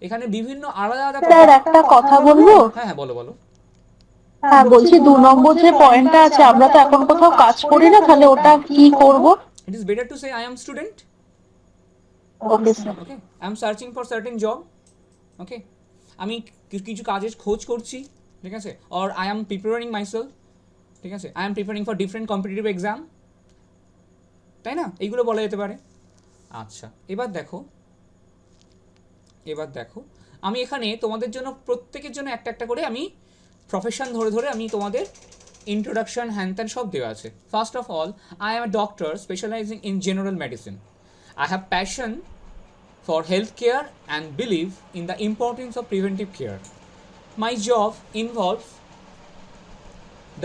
এখানে বিভিন্ন আলাদা আলাদা। স্যার একটা কথা বলবো? হ্যাঁ হ্যাঁ, বলো বলো। হ্যাঁ বলছি 2 নম্বর যে পয়েন্টটা আছে, আমরা তো এখন কোথাও কাজ করি না, তাহলে ওটা কি করব? It is better to say I am student. Okay sir. Okay, I am searching for certain job. Okay, আমি কিছু কাজের খোঁজ করছি, ঠিক আছে। Or I am preparing myself, ঠিক আছে। I am preparing for different competitive exam, তাই না, এইগুলো বলা যেতে পারে। আচ্ছা, এবার দেখো আমি এখানে তোমাদের জন্য প্রত্যেকের জন্য একটা একটা করে আমি প্রফেশন ধরে ধরে আমি তোমাদের ইন্ট্রোডাকশন হ্যান ত্যান সব দেওয়া আছে। First of all, I am a doctor স্পেশালাইজিং in general medicine. I have passion for healthcare and believe in the importance of preventive care. My job involves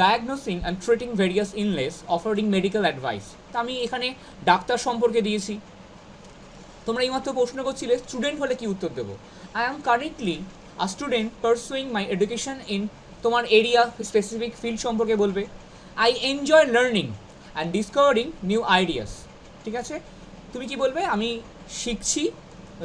diagnosing and treating various illness, offering medical advice. তা আমি এখানে doctor সম্পর্কে দিয়েছি। তোমরা এইমাত্র প্রশ্ন করছিলে student হলে কি উত্তর দেবো। I am currently a student pursuing my education in, তোমার এরিয়া স্পেসিফিক ফিল্ড সম্পর্কে বলবে। I enjoy learning and discovering new ideas, ঠিক আছে। তুমি কি বলবে, আমি শিখছি,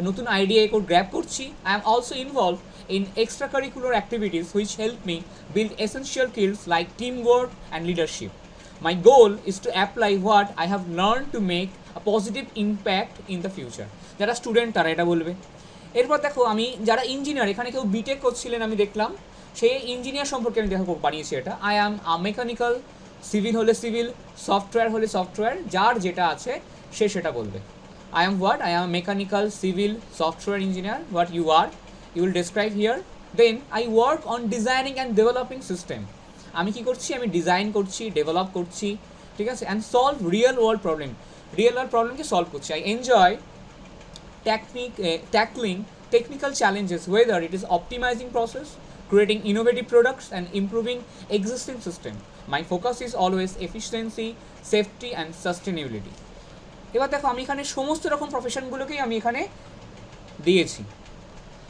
নতুন আইডিয়া গ্র্যাব করছি। I am also involve in extra curricular activities which help me build essential skills like team work and leadership. My goal is to apply what I have learn to make a positive impact in the future. যারা student তারা এটা বলবে। এরপর দেখো আমি যারা engineer, এখানে কেউ বিটেক করছিলেন আমি দেখলাম, সেই ইঞ্জিনিয়ার সম্পর্কে আমি দেখো বানিয়েছি এটা। I am a mechanical, civil হলে সিভিল, সফটওয়্যার হলে সফটওয়্যার, যার যেটা আছে সে সেটা বলবে। I am what? I am a mechanical, civil, software engineer. What you are, you will describe here. Then I work on designing and developing system. আমি কি করছি, আমি ডিজাইন করছি, ডেভেলপ করছি, ঠিক আছে। And solve real world problem, real world প্রবলেমকে solve করছি। I enjoy tackling technical challenges, whether it is optimizing process, creating innovative products and improving existing system. My focus is always efficiency, safety and sustainability. এবার দেখো আমি এখানে সমস্ত রকম প্রফেশনগুলোকেই আমি এখানে দিয়েছি।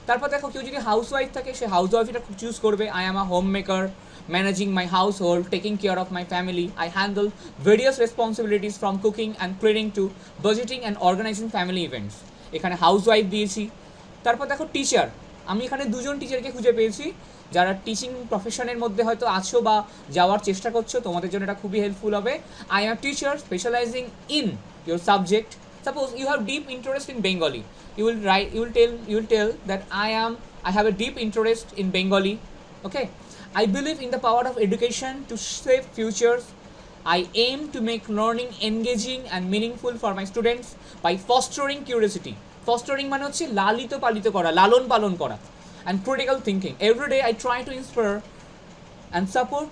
তারপর দেখো কেউ যদি হাউস ওয়াইফ থাকে সে হাউস ওয়াইফ এটা চুজ করবে। I am a homemaker, managing my household, taking care of my family. I handle various responsibilities from cooking and cleaning to budgeting and organizing family events. এখানে housewife দিয়েছি। তারপর দেখো teacher, আমি এখানে দুজন টিচারকে খুঁজে পেয়েছি যারা টিচিং প্রফেশনের মধ্যে হয়তো আছো বা যাওয়ার চেষ্টা করছো, তোমাদের জন্য এটা খুবই হেল্পফুল হবে। I am teacher স্পেশালাইজিং in your subject. Suppose you have deep interest in Bengali, you will tell that I have a deep interest in Bengali. Okay, I believe in the power of education to shape futures. I aim to make learning engaging and meaningful for my students by fostering curiosity. Fostering মানে হচ্ছে লালিত পালিত করা, লালন পালন করা, and critical thinking. Every day I try to inspire and support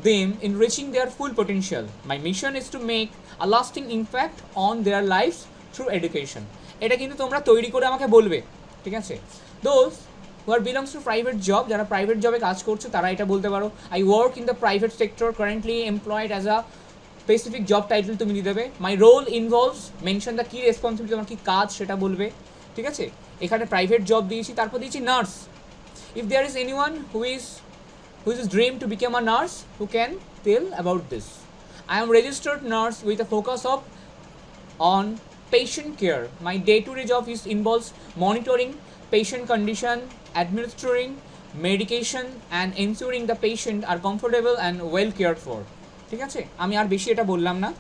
them in reaching their full potential. My mission is to make a lasting impact on their lives through education. এটা কিন্তু তোমরা তৈরি করে আমাকে বলবে, ঠিক আছে। Those who are belongs to private job, যারা প্রাইভেট জবে কাজ করছে তারা এটা বলতে পারো। I work in the private sector, currently employed as a specific job title তুমি দিয়ে দেবে। My role involves, mention the key responsibility, তোমার কি কাজ সেটা বলবে, ঠিক আছে। এখানে প্রাইভেট জব দিয়েছি, তারপর দিয়েছি nurse. If there is anyone who is dream to become a nurse, who can tell about this. I am registered nurse with a focus on patient care. My day-to-day job involves monitoring patient condition, administering medication and ensuring the patient are comfortable and well cared for. ঠিক আছে, আমি আর বেশি এটা বললাম না।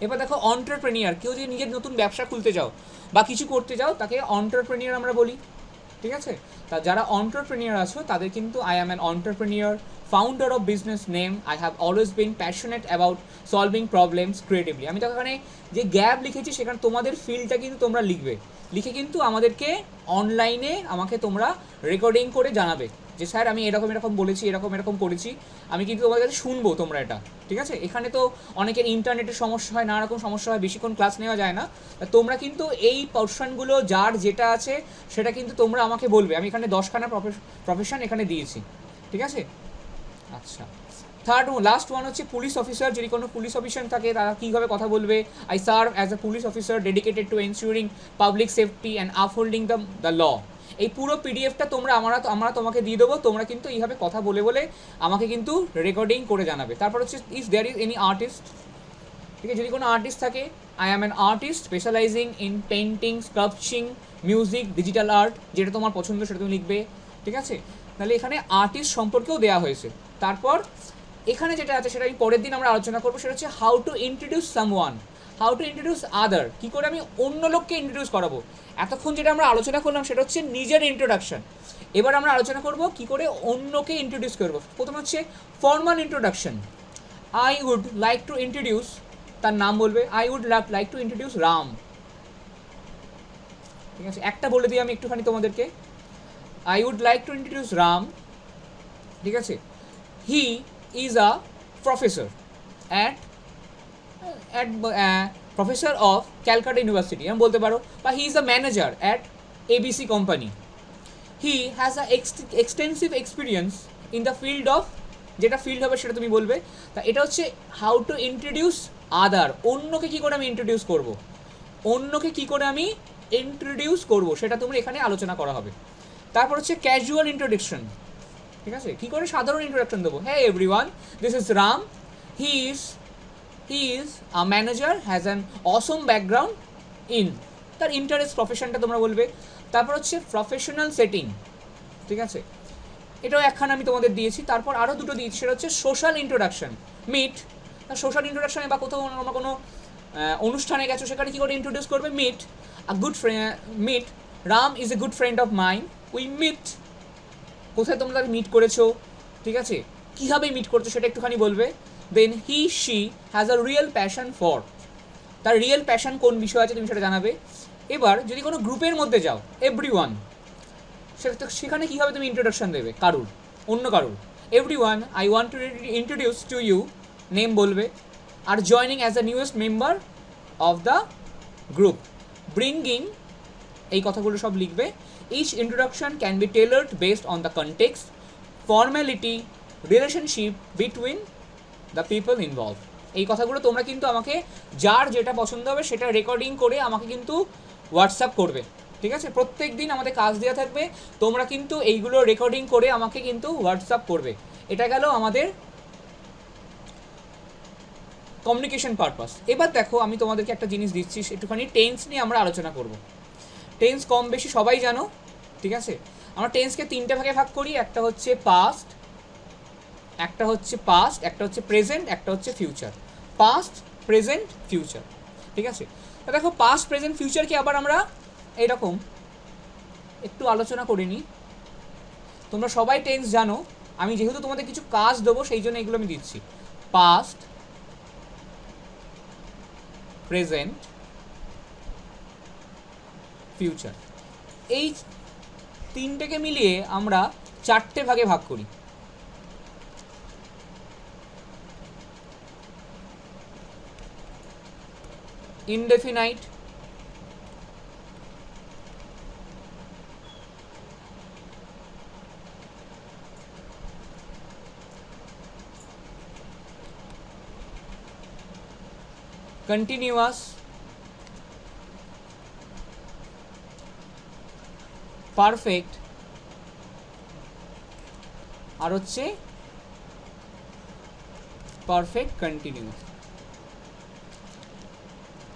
এবার দেখো entrepreneur, কেউ যদি নিজের নতুন ব্যবসা খুলতে চাও বা কিছু করতে চাও তাকে এন্টারপ্রেনিউর আমরা বলি, ঠিক আছে? তা যারা অন্টারপ্রেনিয়ার আছো তাদের কিন্তু I am an entrepreneur, founder of business name, I have always been passionate about solving problems creatively. আমি তো এখানে যে গ্যাপ লিখেছি সেখানে তোমাদের ফিল্ডটা কিন্তু তোমরা লিখবে, লিখে কিন্তু আমাদেরকে অনলাইনে আমাকে তোমরা রেকর্ডিং করে জানাবে যে স্যার আমি এরকম এরকম বলেছি, এরকম এরকম করেছি, আমি কিন্তু তোমাদের কাছে শুনবো তোমরা এটা, ঠিক আছে? এখানে তো অনেকের ইন্টারনেটের সমস্যা হয়, নানা রকম সমস্যা হয়, বেশিক্ষণ ক্লাস নেওয়া যায় না। তা তোমরা কিন্তু এই পোর্শনগুলো যার যেটা আছে সেটা কিন্তু তোমরা আমাকে বলবে। আমি এখানে 10খানা প্রফেশন এখানে দিয়েছি, ঠিক আছে? আচ্ছা, থার্ড লাস্ট ওয়ান হচ্ছে পুলিশ অফিসার। যদি কোনো পুলিশ অফিসার থাকে তারা কীভাবে কথা বলবে? I serve as a police officer dedicated to ensuring public safety and upholding the law. এই পুরো পিডিএফটা আমরা তোমাকে দিয়ে দেবো, তোমরা কিন্তু এইভাবে কথা বলে বলে আমাকে কিন্তু রেকর্ডিং করে জানাবে। তারপর হচ্ছে if there is any artist, ঠিক আছে? যদি কোনো আর্টিস্ট থাকে, I am an artist specialising in painting, sculpting, music, digital art, যেটা তোমার পছন্দ সেটা তুমি লিখবে, ঠিক আছে? তাহলে এখানে আর্টিস্ট সম্পর্কেও দেওয়া হয়েছে। তারপর এখানে যেটা আছে সেটা আমি পরের দিন আমরা আলোচনা করবো, সেটা হচ্ছে how to introduce someone, how to introduce other, কী করে আমি অন্য লোককে ইন্ট্রোডিউস করাবো। এতক্ষণ যেটা আমরা আলোচনা করলাম সেটা হচ্ছে নিজের ইন্ট্রোডাকশন। এবার আমরা আলোচনা করব কী করে অন্যকে ইন্ট্রোডিউস করবো। প্রথম হচ্ছে formal introduction. I would like to introduce, তার নাম বলবে, I would like to introduce Ram, ঠিক আছে? একটা বলে দিই আমি একটুখানি তোমাদেরকে, I would like to introduce Ram, ঠিক আছে? He is a professor at professor of Calcutta university, আমি বলতে পারো, বা he is a manager at ABC company. He has a extensive experience in the field of, যেটা ফিল্ড হবে সেটা তুমি বলবে। তা এটা হচ্ছে হাউ টু ইন্ট্রোডিউস আদার, অন্যকে কী করে আমি ইন্ট্রোডিউস করব, অন্যকে কী করে আমি ইন্ট্রোডিউস করব সেটা তোমরা এখানে আলোচনা করা হবে। তারপর হচ্ছে ক্যাজুয়াল ইন্ট্রোডাকশন, ঠিক আছে? কী করে সাধারণ ইন্ট্রোডাকশন দেবো? হ্যাঁ everyone, this is Ram, he is a manager, has an Assam background in, তার ইন্টারেস্ট প্রফেশনটা তোমরা বলবে। তারপর হচ্ছে প্রফেশনাল সেটিং, ঠিক আছে? এটাও একখানা আমি তোমাদের দিয়েছি। তারপর আরও দুটো দিয়েছি, সেটা হচ্ছে সোশ্যাল ইন্ট্রোডাকশন, মিট। সোশ্যাল ইন্ট্রোডাকশনে বা কোথাও কোনো অনুষ্ঠানে গেছো সেখানে কী করে ইন্ট্রোডিউস করবে? Meet a good friend, meet Ram is a good friend of mine, we meet. কোথায় তোমরা তাকে মিট করেছো, ঠিক আছে? কীভাবে মিট করছো সেটা একটুখানি বলবে। Then he she has a real passion for, তার রিয়েল প্যাশন কোন বিষয় আছে তুমি সেটা জানাবে। এবার যদি কোনো গ্রুপের মধ্যে যাও, এভরিওয়ান, সেখানে কীভাবে তুমি ইন্ট্রোডাকশন দেবে কারুর, অন্য কারুর? Everyone, I want to introduce to you, name বলবে, আর joining as the newest member of the group, bringing, এই কথাগুলো সব লিখবে। Each introduction can be tailored based on the context, formality, relationship between the people involve. এই কথাগুলো তোমরা কিন্তু আমাকে যার যেটা পছন্দ হবে সেটা রেকর্ডিং করে আমাকে কিন্তু হোয়াটসঅ্যাপ করবে, ঠিক আছে? প্রত্যেক দিন আমাদের কাজ দেওয়া থাকবে, তোমরা কিন্তু এইগুলো রেকর্ডিং করে আমাকে কিন্তু হোয়াটসঅ্যাপ করবে। এটা গেল আমাদের কমিউনিকেশন পারপাস। এবার দেখো আমি তোমাদেরকে একটা জিনিস দিচ্ছি, একটুখানি টেন্স নিয়ে আমরা আলোচনা করব। টেন্স কম বেশি সবাই জানো, ঠিক আছে? আমরা টেন্সকে তিনটে ভাগে ভাগ করি, একটা হচ্ছে পাস্ট, একটা হচ্ছে প্রেজেন্ট, একটা হচ্ছে ফিউচার। পাস্ট, প্রেজেন্ট, ফিউচার, ঠিক আছে? তো দেখো পাস্ট, প্রেজেন্ট, ফিউচারকে আবার আমরা এইরকম একটু আলোচনা করে নিই। তোমরা সবাই টেন্স জানো, আমি যেহেতু তোমাদের কিছু কাজ দেবো সেই জন্য এগুলো আমি দিচ্ছি। পাস্ট, প্রেজেন্ট, ফিউচার, এই তিনটেকে মিলিয়ে আমরা চারটে ভাগে ভাগ করি। ইনডেফিনাইট, কন্টিনিউয়াস, পারফেক্ট, আর হচ্ছে পারফেক্ট কন্টিনিউয়াস।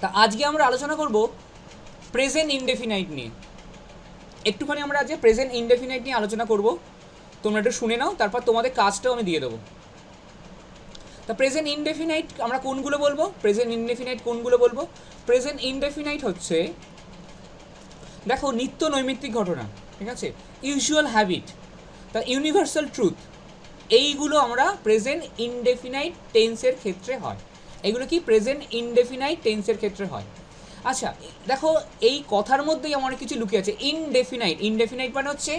তা আজকে আমরা আলোচনা করব প্রেজেন্ট ইনডেফিনাইট নিয়ে। একটুখানি আমরা আজকে প্রেজেন্ট ইনডেফিনাইট নিয়ে আলোচনা করব, তোমরা একটু শুনে নাও, তারপর তোমাদের কাজটাও আমি দিয়ে দেবো। তা প্রেজেন্ট ইনডেফিনাইট আমরা কোনগুলো বলবো? প্রেজেন্ট ইনডেফিনাইট কোনগুলো বলবো? প্রেজেন্ট ইনডেফিনাইট হচ্ছে, দেখো নিত্য নৈমিত্তিক ঘটনা, ঠিক আছে, ইউজুয়াল হ্যাবিট, তা ইউনিভার্সাল ট্রুথ, এইগুলো আমরা প্রেজেন্ট ইনডেফিনাইট টেন্সের ক্ষেত্রে হয়। এগুলো কি প্রেজেন্ট ইনডেফিনাইট টেন্সের ক্ষেত্রে হয়। আচ্ছা দেখো এই কথার মধ্যেই আমার কিছু লুকিয়ে আছে। ইনডেফিনাইট, ইনডেফিনাইট মানে হচ্ছে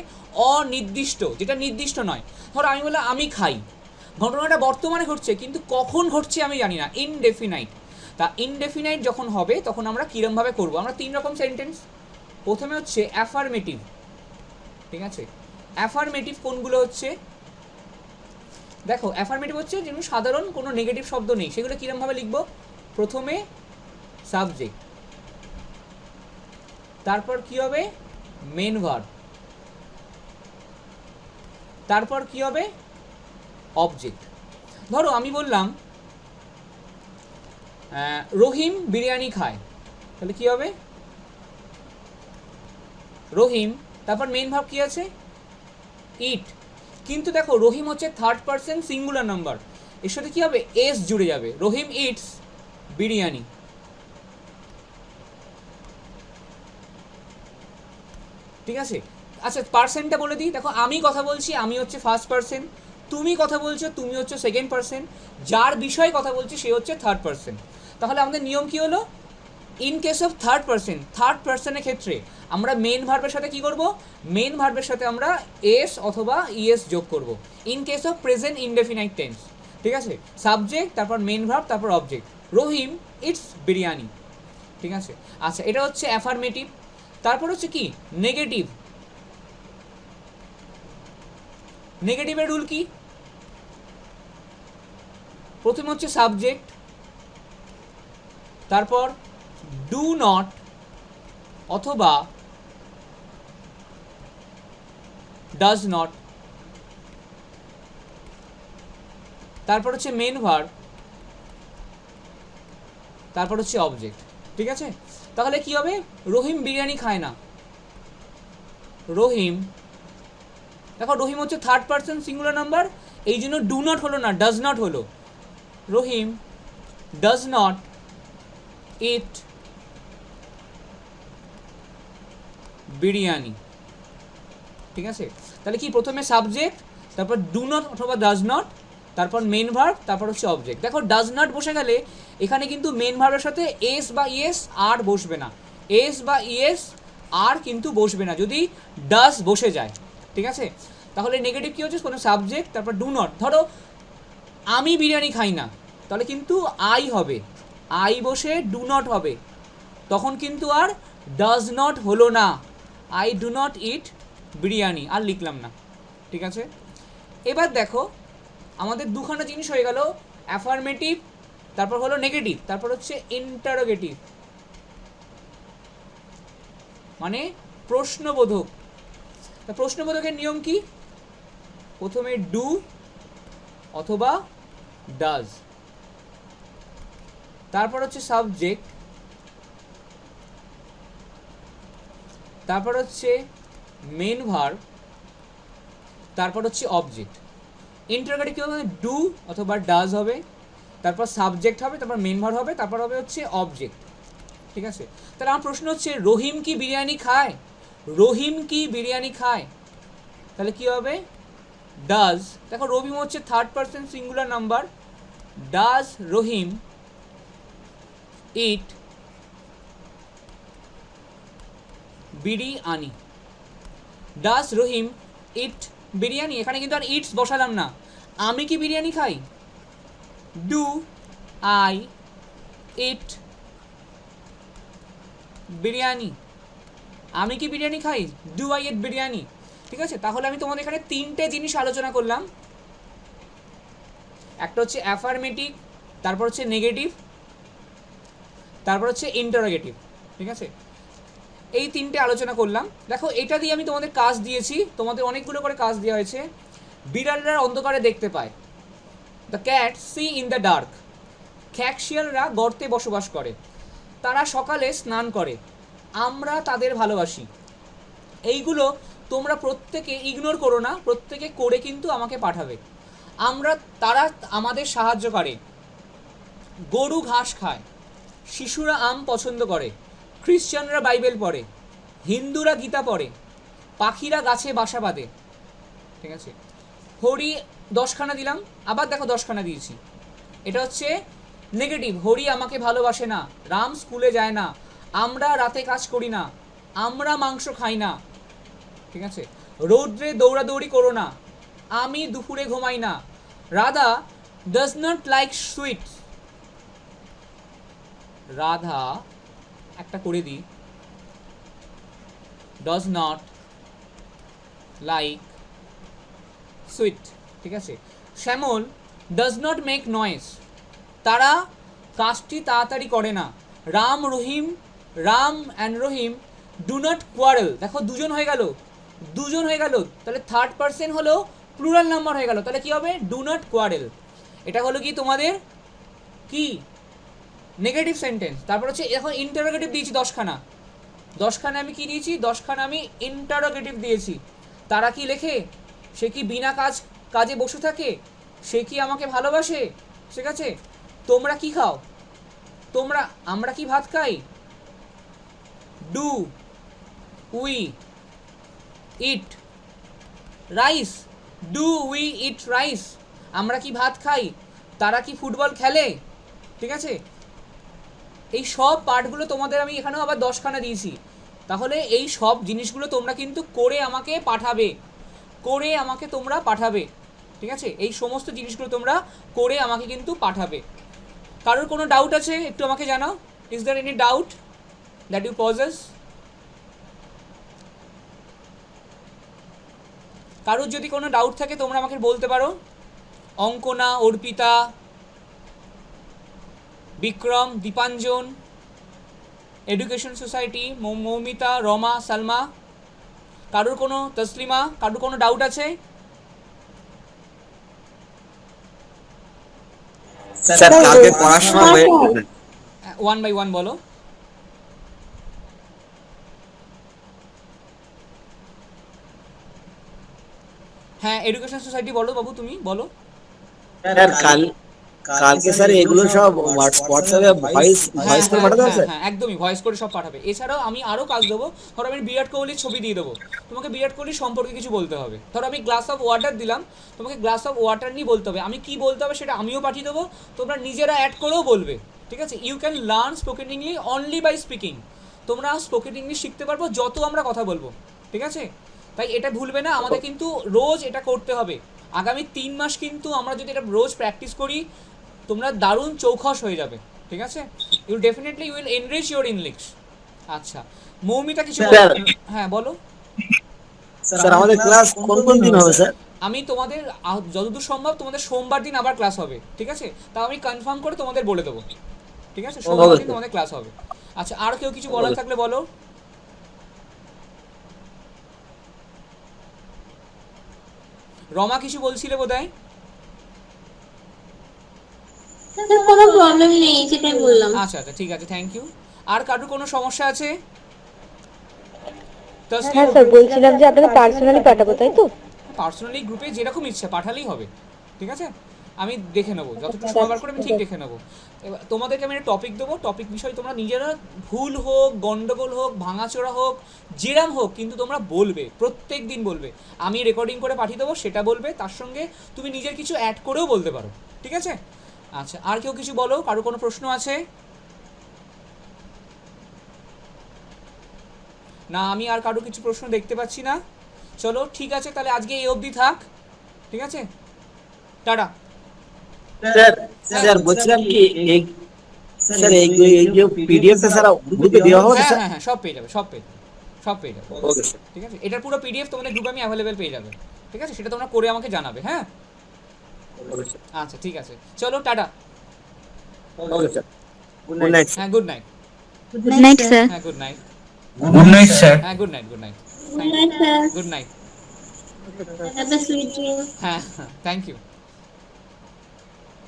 অনির্দিষ্ট, যেটা নির্দিষ্ট নয়। ধরো আমি বললাম আমি খাই, ঘটনাটা বর্তমানে ঘটছে কিন্তু কখন ঘটছে আমি জানি না, ইনডেফিনাইট। তা ইনডেফিনাইট যখন হবে তখন আমরা কীরমভাবে করবো, আমরা 3 রকম সেন্টেন্স। প্রথমে হচ্ছে অ্যাফার্মেটিভ, ঠিক আছে। অ্যাফার্মেটিভ কোনগুলো হচ্ছে, দেখো অ্যাফার্মেটিভ হচ্ছে যেমন সাধারণ কোনো নেগেটিভ শব্দ নেই, সেগুলো কীরমভাবে লিখবো, প্রথমে সাবজেক্ট, তারপর কি হবে মেন ভার্ব, তারপর কি হবে অবজেক্ট। ধরো আমি বললাম রহিম বিরিয়ানি খায়, তাহলে কি হবে রহিম, তারপর মেন ভার্ব কি আছে ইট। কিন্তু দেখো রহিম হচ্ছে 3rd পারসন সিঙ্গুলার নাম্বার, এর সাথে কি হবে এস জুড়ে যাবে, রহিম ইটস বিরিয়ানি। ঠিক আছে, আচ্ছা পার্সেন্টটা বলে দিই। দেখো আমি কথা বলছি, আমি হচ্ছে 1st পারসন, তুমি কথা বলছো, তুমি হচ্ছে 2nd পারসন, যার বিষয়ে কথা বলছি সে হচ্ছে 3rd পারসন। তাহলে আমাদের নিয়ম কি হলো, in case of 3rd person, 3rd পারসনের ক্ষেত্রে আমরা মেন ভার্বের সাথে কি করব, মেন ভার্বের সাথে আমরা এস অথবা ইএস যোগ করব। In case of present indefinite tense, ঠিক আছে, সাবজেক্ট তারপর মেন ভার্ব তারপর অবজেক্ট, রহিম ইটস বিরিয়ানি। ঠিক আছে, আচ্ছা এটা হচ্ছে অ্যাফার্মেটিভ। তারপর হচ্ছে কি নেগেটিভ। নেগেটিভের রুল কি, প্রথমে হচ্ছে সাবজেক্ট, তারপর ডু নট অথবা ডাজ নট, তারপর হচ্ছে মেন ভার্ব, তারপর হচ্ছে অবজেক্ট। ঠিক আছে, তাহলে কি হবে, রহিম বিরিয়ানি খায় না, রহিম, দেখো রহিম হচ্ছে 3rd পারসন সিঙ্গুলার নাম্বার, এই জন্য ডু নট হলো না, ডাজ নট হলো, রহিম ডাজ নট ইট বিরিয়ানি। ঠিক আছে, তাহলে কি প্রথমে সাবজেক্ট, তারপর ডু নট অথবা ডাজ নট, তারপর মেন ভার্ব, তারপর হচ্ছে অবজেক্ট। দেখো ডাজ নট বসে গেলে এখানে কিন্তু মেন ভার্বের সাথে এস বা ইএস আর বসবে না, এস বা ইএস আর কিন্তু বসবে না যদি ডাজ বসে যায়। ঠিক আছে, তাহলে নেগেটিভ কী হচ্ছে, কোনো সাবজেক্ট তারপর ডু নট। ধরো আমি বিরিয়ানি খাই না, তাহলে কিন্তু আই হবে, আই বসে ডু নট হবে, তখন কিন্তু আর ডাজ নট হলো না, আই ডু নট ইট বিরিয়ানি আর লিখলাম না। ঠিক আছে, এবার দেখো আমাদের দুখানা জিনিস হয়ে গেল, অ্যাফার্মেটিভ, তারপর হলো নেগেটিভ, তারপর হচ্ছে ইন্টারোগেটিভ মানে প্রশ্নবোধক। তা প্রশ্নবোধকের নিয়ম কি, প্রথমে ডু অথবা ডাজ, তারপর হচ্ছে সাবজেক্ট, তারপর হচ্ছে মেন ভার্ব, তারপর হচ্ছে অবজেক্ট। ইন্টারোগেটিভ কি হবে, ডু অথবা ডাজ হবে, তারপর সাবজেক্ট হবে, তারপর মেন ভার্ব হবে, তারপর হবে হচ্ছে অবজেক্ট। ঠিক আছে, তাহলে আমার প্রশ্ন হচ্ছে রহিম কি বিরিয়ানি খায়, রহিম কি বিরিয়ানি খায়, তাহলে কি হবে ডাজ। দেখো রহিম হচ্ছে 3rd person singular number, does Rahim eat biryani, does Rahim eat biryani. এখানে কিন্তু আর ইটস বসালাম না, আমি কি বিরিয়ানি খাই, ডু আই ইট বিরিয়ানি, আমি কি বিরিয়ানি খাই, ডু আই ইট বিরিয়ানি। ঠিক আছে, তাহলে আমি তোমাদের এখানে 3টে জিনিস আলোচনা করলাম, একটা হচ্ছে অ্যাফার্মেটিভ, তারপর হচ্ছে নেগেটিভ, তারপর হচ্ছে ইন্টারোগেটিভ। ঠিক আছে, এই 3টে আলোচনা করলাম। দেখো এটা দিয়ে আমি তোমাদের কাজ দিয়েছি, তোমাদের অনেকগুলো করে কাজ দেওয়া হয়েছে। বিড়ালরা অন্ধকারে দেখতে পায়, the cat see in the dark, খ্যাকশিয়ালরা গর্তে বসবাস করে, তারা সকালে স্নান করে, আমরা তাদের ভালোবাসি। এইগুলো তোমরা প্রত্যেকে ইগনোর করো না, প্রত্যেকে করে কিন্তু আমাকে পাঠাবে। তারা আমাদের সাহায্য করে, গরু ঘাস খায়, শিশুরা আম পছন্দ করে, খ্রিশ্চানরা বাইবেল পড়ে, হিন্দুরা গীতা পড়ে, পাখিরা গাছে বাসা বাঁধে, ঠিক আছে। হরি 10খানা দিলাম, আবার দেখো 10খানা দিয়েছি, এটা হচ্ছে নেগেটিভ। হরি আমাকে ভালোবাসে না, রাম স্কুলে যায় না, আমরা রাতে কাজ করি না, আমরা মাংস খাই না, ঠিক আছে। রৌদ্রে দৌড়াদৌড়ি করো না, আমি দুপুরে ঘুমাই না, Radha does not like sweets, Radha একটা করে দিই, ডাজ নট লাইক সুইট, ঠিক আছে। শ্যামল ডাজ নট মেক নয়েজ, তারা কাজটি তাড়াতাড়ি করে না। Ram and Rahim do not quarrel, দেখো দুজন হয়ে গেল, তাহলে থার্ড পারসন হলো প্লুরাল নাম্বার হয়ে গেল, তাহলে কি হবে? Do not quarrel. এটা হলো কি তোমাদের কি নেগেটিভ সেন্টেন্স। তারপর হচ্ছে এখন ইন্টারোগেটিভ দিয়েছি 10খানা আমি কি দিয়েছি? 10খানা আমি ইন্টারোগেটিভ দিয়েছি। তারা কি লেখে? সে কি বিনা কাজে বসে থাকে? সে কি আমাকে ভালোবাসে? ঠিক আছে। তোমরা কি খাও? আমরা কি ভাত খাই? Do we eat rice? Do we eat rice? আমরা কি ভাত খাই? তারা কি ফুটবল খেলে? ঠিক আছে। এই সব পার্টগুলো তোমাদের আমি এখানেও আবার 10খানা দিয়েছি। তাহলে এই সব জিনিসগুলো তোমরা কিন্তু করে আমাকে পাঠাবে, ঠিক আছে। এই সমস্ত জিনিসগুলো তোমরা করে আমাকে কিন্তু পাঠাবে। কারোর কোনো ডাউট আছে? একটু আমাকে জানাও। Is there any doubt that you possess? কারোর যদি কোনো ডাউট থাকে তোমরা আমাকে বলতে পারো। অঙ্কনা, অর্পিতা, বিক্রম, দীপাঞ্জন, এডুকেশন সোসাইটি, মৌমিতা, রমা, সালমা, কারোর কোনো, তসলিমা, কারোর কোনো ডাউট আছে? স্যার কালকে পড়ার সময় 1 by 1 বলো। হ্যাঁ, এডুকেশন সোসাইটি বলো বাবু, তুমি বলো। স্যার কালকে স্যার এগুলো সব হোয়াটসঅ্যাপে ভয়েস করে পাঠাতে হবে স্যার? হ্যাঁ, একদমই ভয়েস করে সব পাঠাবে। এছাড়াও আমি আরও কাজ দেবো। ধরো আমি বিরাট কোহলির ছবি দিয়ে দেবো, তোমাকে বিরাট কোহলির সম্পর্কে কিছু বলতে হবে। ধরো আমি গ্লাস অফ ওয়াটার দিলাম, তোমাকে গ্লাস অফ ওয়াটার নিয়ে বলতে হবে। আমি কি বলতে হবে সেটা আমিও পাঠিয়ে দেবো, তোমরা নিজেরা অ্যাড করেও বলবে, ঠিক আছে। You can learn spoken English only by speaking. তোমরা স্পোকেন ইংলিশ শিখতে পারবো যত আমরা কথা বলবো, ঠিক আছে। তাই এটা ভুলবে না, আমাদের কিন্তু রোজ এটা করতে হবে। আগামী 3 মাস কিন্তু আমরা যদি এটা রোজ প্র্যাকটিস করি, তোমরা দারুণ চৌখস হয়ে যাবে, ঠিক আছে। You definitely will enrich your English. আচ্ছা, মৌমিতা কিছু হ্যাঁ বলো। স্যার আমাদের ক্লাস কোন দিন হবে স্যার? আমি তোমাদের যতদূর সম্ভব তোমাদের সোমবার দিন আবার ক্লাস হবে, ঠিক আছে। তাও আমি কনফার্ম করে তোমাদের বলে দেবো, ঠিক আছে। সোমবার দিন তোমাদের ক্লাস হবে। আচ্ছা, আর কেউ কিছু বলার থাকলে বলো। রমা কিছু বলছিলে বোধহয়? কোনো প্রবলেম নেই, যেটাই বললাম। আচ্ছা আচ্ছা, ঠিক আছে, থ্যাংক ইউ। আর কারোর কোনো সমস্যা আছে? হ্যাঁ স্যার, বলছিলাম যে আপনাকে পার্সোনালি পাঠাবো, তাই তো? পার্সোনালি গ্রুপে যেরকম ইচ্ছা পাঠালেই হবে, ঠিক আছে। আমি দেখে নেবো, যতটুকু সময় বার করে আমি ঠিক দেখে নেবো। এবার তোমাদেরকে আমি একটা টপিক দেবো, টপিক বিষয় তোমরা নিজেরা ভুল হোক, গন্ডগোল হোক, ভাঙাচোরা হোক, যেরাম হোক, কিন্তু তোমরা বলবে, প্রত্যেক দিন বলবে। আমি রেকর্ডিং করে পাঠিয়ে দেবো, সেটা বলবে। তার সঙ্গে তুমি নিজের কিছু অ্যাড করেও বলতে পারো, ঠিক আছে। আচ্ছা, আর কেউ কিছু বলো, কারো কোনো প্রশ্ন আছে? না, আমি আর কারো কিছু প্রশ্ন দেখতে পাচ্ছি না। চলো, ঠিক আছে, তাহলে আজকে এই অবধি থাক, ঠিক আছে। টাটা। স্যার বলছিলাম কি স্যার এই যে পিডিএফটা স্যার গ্রুপে দেওয়া হবে স্যার? হ্যাঁ, সব পেয়ে যাবে। ওকে স্যার, ঠিক আছে। এটার পুরো পিডিএফ তোমাদের গ্রুপে আমি অ্যাভেলেবেল পেয়ে যাবে, ঠিক আছে। সেটা তোমরা করে আমাকে জানাবে, হ্যাঁ। আচ্ছা, ঠিক আছে, চলো, টাটা। Okay sir, good night. হ্যাঁ, good night. Good night, sir. হ্যাঁ, good night. Good night, sir. হ্যাঁ, good night. Good night, sir. Good night. Have a sweet dream. হ্যাঁ, থ্যাংক ইউ।